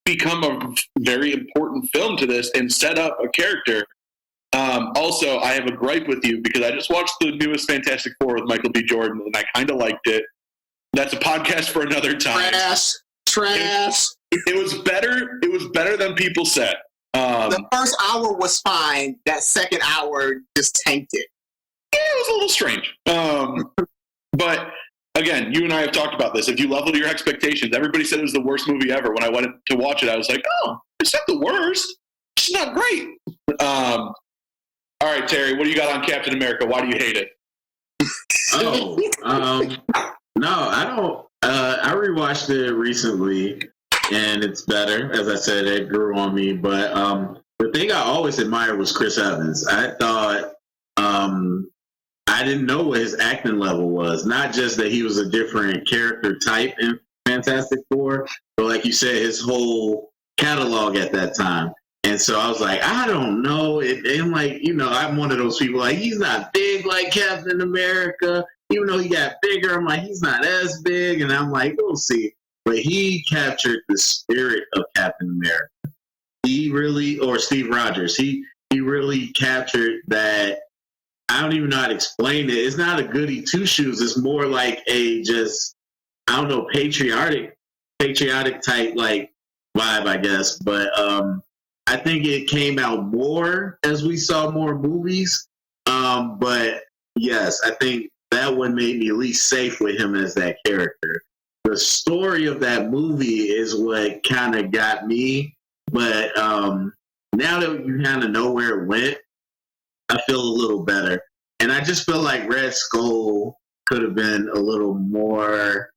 become a very important film to this and set up a character. Also, I have a gripe with you because I just watched the newest Fantastic Four with Michael B. Jordan and I kind of liked it. That's a podcast for another time. Trash. It was better. It was better than people said. The first hour was fine. That second hour just tanked it. Yeah, it was a little strange. But again, you and I have talked about this. If you level your expectations, everybody said it was the worst movie ever. When I went to watch it, I was like, oh, it's not the worst. It's not great. All right, Terry, what do you got on Captain America? Why do you hate it? No, I don't. I rewatched it recently, and it's better. As I said, it grew on me. But the thing I always admired was Chris Evans. I thought I didn't know what his acting level was. Not just that he was a different character type in Fantastic Four, but like you said, his whole catalog at that time. And so I was like, I don't know. And like, I'm one of those people, like, he's not big like Captain America. Even though he got bigger, I'm like, he's not as big. And I'm like, we'll see. But he captured the spirit of Captain America. He really, or Steve Rogers, he really captured that. I don't even know how to explain it. It's not a goody two-shoes. It's more like a just, I don't know, patriotic type like vibe, I guess. But I think it came out more as we saw more movies. But yes, I think that one made me at least safe with him as that character. The story of that movie is what kind of got me. But now that you kind of know where it went, I feel a little better. And I just feel like Red Skull could have been a little more,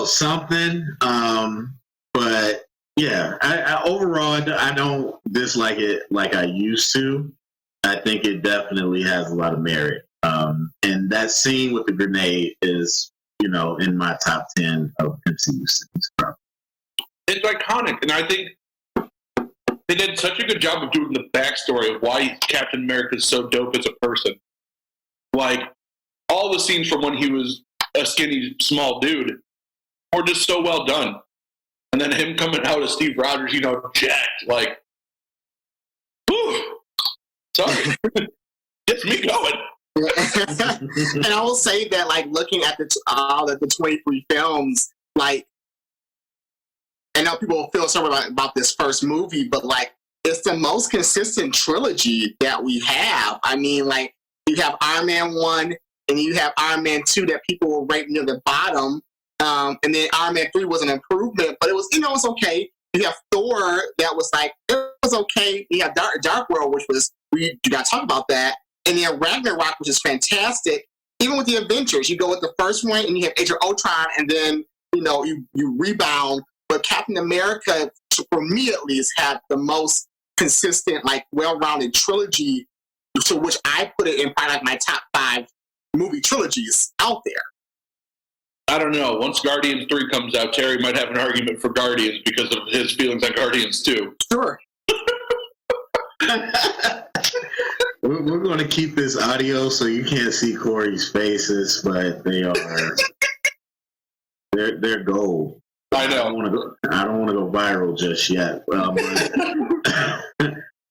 something. But yeah, I overall, I don't dislike it like I used to. I think it definitely has a lot of merit. And that scene with the grenade is, in my top 10 of MCU scenes. it's iconic, and I think they did such a good job of doing the backstory of why Captain America is so dope as a person. Like, all the scenes from when he was a skinny, small dude were just so well done. And then him coming out as Steve Rogers, jacked, like, whew, sorry. Gets me going. And I will say that, like, looking at the 23 films, like, I know people will feel sorry about this first movie, but, like, it's the most consistent trilogy that we have. I mean, like, you have Iron Man 1, and you have Iron Man 2 that people were right near the bottom. And then Iron Man 3 was an improvement, but it was, it's okay. You have Thor that was like, it was okay. You have Dark World, which was, we got to talk about that. And then Ragnarok, which is fantastic. Even with the Avengers, you go with the first one and you have Age of Ultron, and then, you rebound. But Captain America, for me at least, had the most consistent, like, well-rounded trilogy, to which I put it in probably like my top 5 movie trilogies out there. I don't know. Once Guardians 3 comes out, Terry might have an argument for Guardians because of his feelings on Guardians 2. Sure. We're going to keep this audio so you can't see Corey's faces, but they're gold. I know. I don't want to go viral just yet.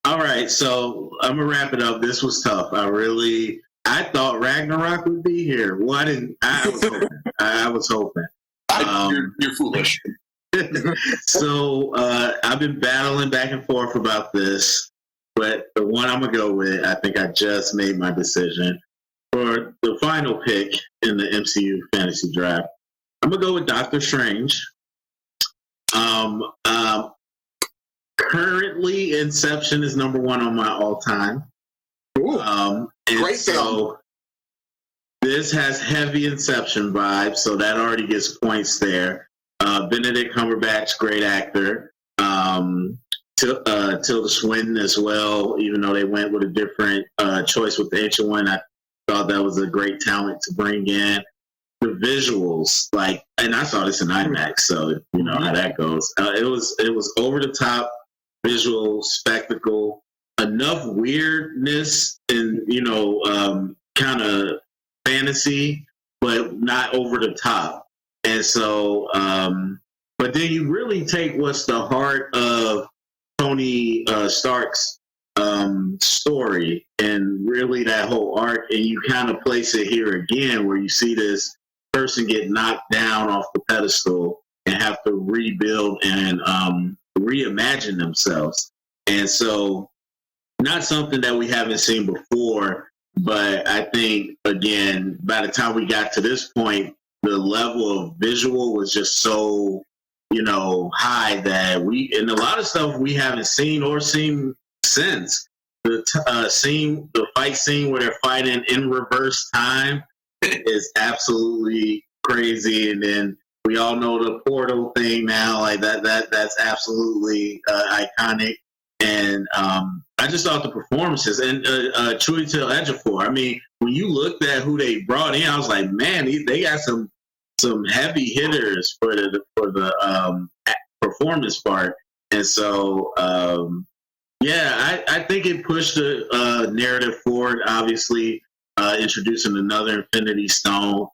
All right, so I'm gonna wrap it up. This was tough. I thought Ragnarok would be here. Well, I didn't. I was hoping. You're foolish. So I've been battling back and forth about this, but the one I'm gonna go with, I think I just made my decision for the final pick in the MCU fantasy draft. I'm gonna go with Doctor Strange. Currently, Inception is number 1 on my all-time. Great film. This has heavy Inception vibes, so that already gets points there. Benedict Cumberbatch, great actor. Tilda Swinton as well, even though they went with a different choice with the Ancient One. I thought that was a great talent to bring in. The visuals, and I saw this in IMAX, so you know how that goes. It was over the top visual spectacle, enough weirdness and kind of fantasy, but not over the top. And so, but then you really take what's the heart of Tony Stark's story and really that whole arc, and you kind of place it here again, where you see this person get knocked down off the pedestal and have to rebuild and reimagine themselves. And so, not something that we haven't seen before, but I think, again, by the time we got to this point, the level of visual was just so, high that and a lot of stuff we haven't seen or seen since. The fight scene where they're fighting in reverse time is absolutely crazy. And then we all know the portal thing now, like that's absolutely iconic. And I just thought the performances and Chiwetel Ejiofor. I mean, when you looked at who they brought in, I was like, man, they got some heavy hitters for the performance part. And so, I think it pushed the narrative forward. Obviously, introducing another Infinity Stone,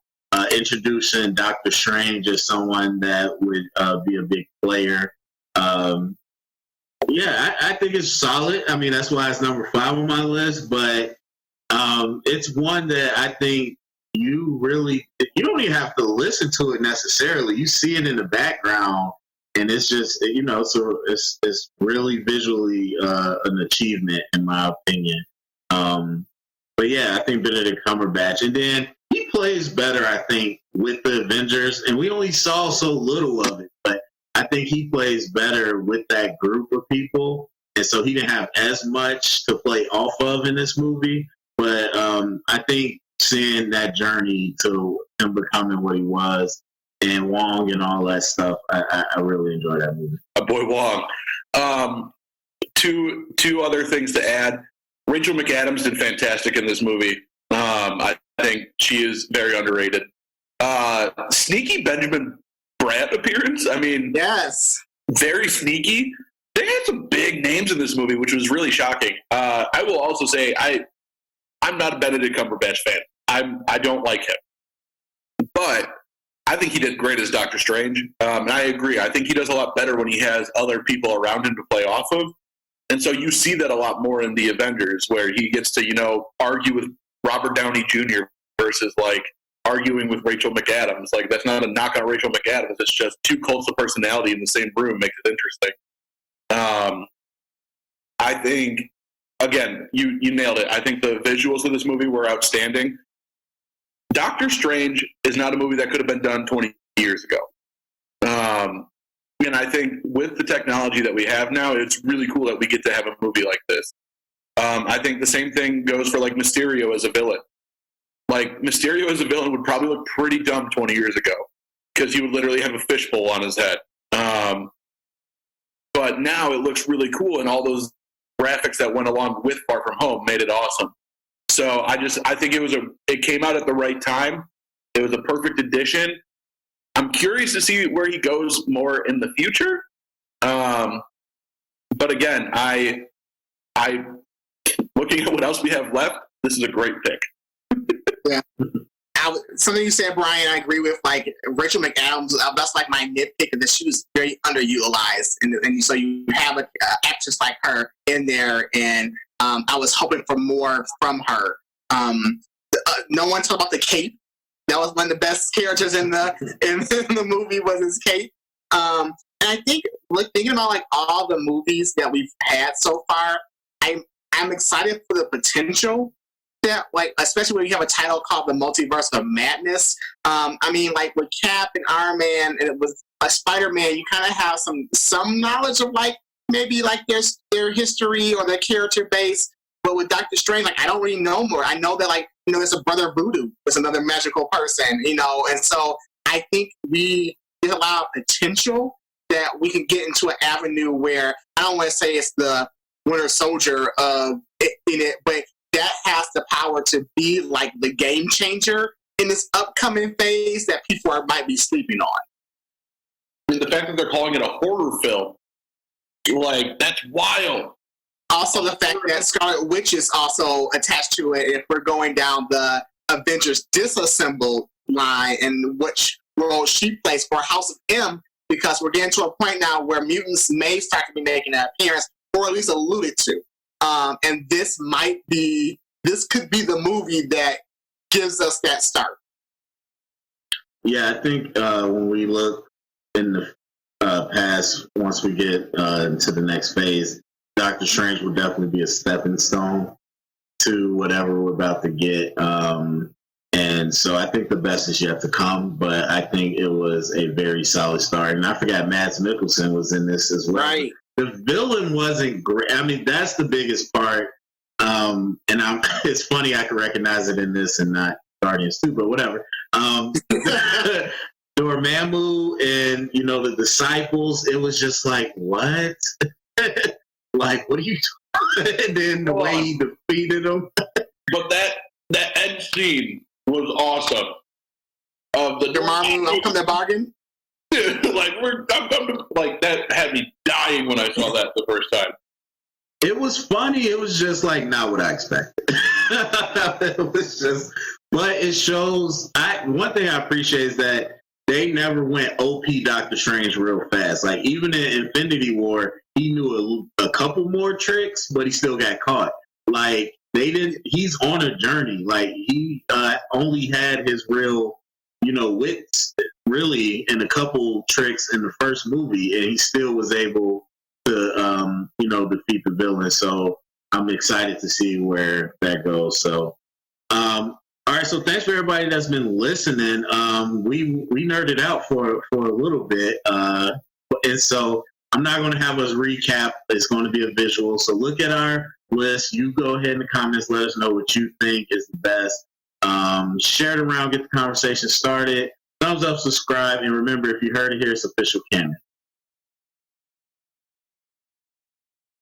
introducing Doctor Strange as someone that would be a big player. I think it's solid. I mean, that's why it's number 5 on my list. But it's one that I think you don't even have to listen to it necessarily. You see it in the background, and it's just so it's really visually an achievement in my opinion. But yeah, I think Benedict Cumberbatch, and then he plays better, I think, with the Avengers, and we only saw so little of it, but I think he plays better with that group of people, and so he didn't have as much to play off of in this movie. But I think seeing that journey to him becoming what he was, and Wong and all that stuff, I really enjoyed that movie. Boy, Wong. Two other things to add. Rachel McAdams did fantastic in this movie. I think she is very underrated. Sneaky Benjamin Bratt appearance. I mean, yes, very sneaky. They had some big names in this movie, which was really shocking. I will also say I'm not a Benedict Cumberbatch fan. I don't like him, but I think he did great as Doctor Strange. And I agree. I think he does a lot better when he has other people around him to play off of. And so you see that a lot more in the Avengers, where he gets to, argue with Robert Downey Jr. versus like arguing with Rachel McAdams. Like, that's not a knock on Rachel McAdams. It's just two cults of personality in the same room makes it interesting. I think, again, you nailed it. I think the visuals of this movie were outstanding. Doctor Strange is not a movie that could have been done 20 years ago. And I think with the technology that we have now, it's really cool that we get to have a movie like this. I think the same thing goes for like Mysterio as a villain. Like, Mysterio as a villain would probably look pretty dumb 20 years ago because he would literally have a fishbowl on his head. But now it looks really cool, and all those graphics that went along with Far From Home made it awesome. So I think it came out at the right time. It was a perfect addition. I'm curious to see where he goes more in the future. But again, I looking at what else we have left, this is a great pick. Yeah. Something you said, Brian, I agree with. Like, Rachel McAdams, that's like my nitpick, that she was very underutilized, and so you have an actress like her in there, and I was hoping for more from her. No one talked about the cape. That was one of the best characters in the movie, was his cape. And I think, thinking about like all the movies that we've had so far, I'm excited for the potential that, like, especially when you have a title called The Multiverse of Madness. I mean, like with Cap and Iron Man, and it was a Spider-Man, you kind of have some knowledge of like maybe like their history or their character base. But with Doctor Strange, like, I don't really know more. I know that, like, there's a brother Voodoo, there's another magical person, and so I think there's a lot of potential that we can get into an avenue where, I don't want to say it's the Winter Soldier in it, but that has the power to be like the game changer in this upcoming phase that people might be sleeping on. I mean, the fact that they're calling it a horror film, like, that's wild. Also, the fact that Scarlet Witch is also attached to it, if we're going down the Avengers Disassembled line, and which role she plays for House of M, because we're getting to a point now where mutants may start to be making an appearance, or at least alluded to. And this could be the movie that gives us that start. Yeah, I think when we look in the past, once we get into the next phase, Doctor Strange will definitely be a stepping stone to whatever we're about to get. And so I think the best is yet to come, but I think it was a very solid start. And I forgot Mads Mikkelsen was in this as well. Right. The villain wasn't great. I mean, that's the biggest part. And it's funny I can recognize it in this and not Guardians 2, but whatever. Dormammu and, the disciples, it was just like, what? Like, what are you doing? And then the way he defeated them. But that end scene was awesome. Of the Dormammu from the bargain? Like, that had me dying when I saw that the first time. It was funny. It was just like not what I expected. It was just, but it shows. One thing I appreciate is that they never went OP Doctor Strange real fast. Like, even in Infinity War, he knew a couple more tricks, but he still got caught. Like, they didn't. He's on a journey. Like, he only had his real, wits really in a couple tricks in the first movie, and he still was able to, defeat the villain. So I'm excited to see where that goes. So, all right. So thanks for everybody that's been listening. We nerded out for a little bit, and so I'm not going to have us recap. It's going to be a visual. So look at our list. You go ahead in the comments. Let us know what you think is the best. Share it around. Get the conversation started. Thumbs up, subscribe, and remember, if you heard it here, it's official canon.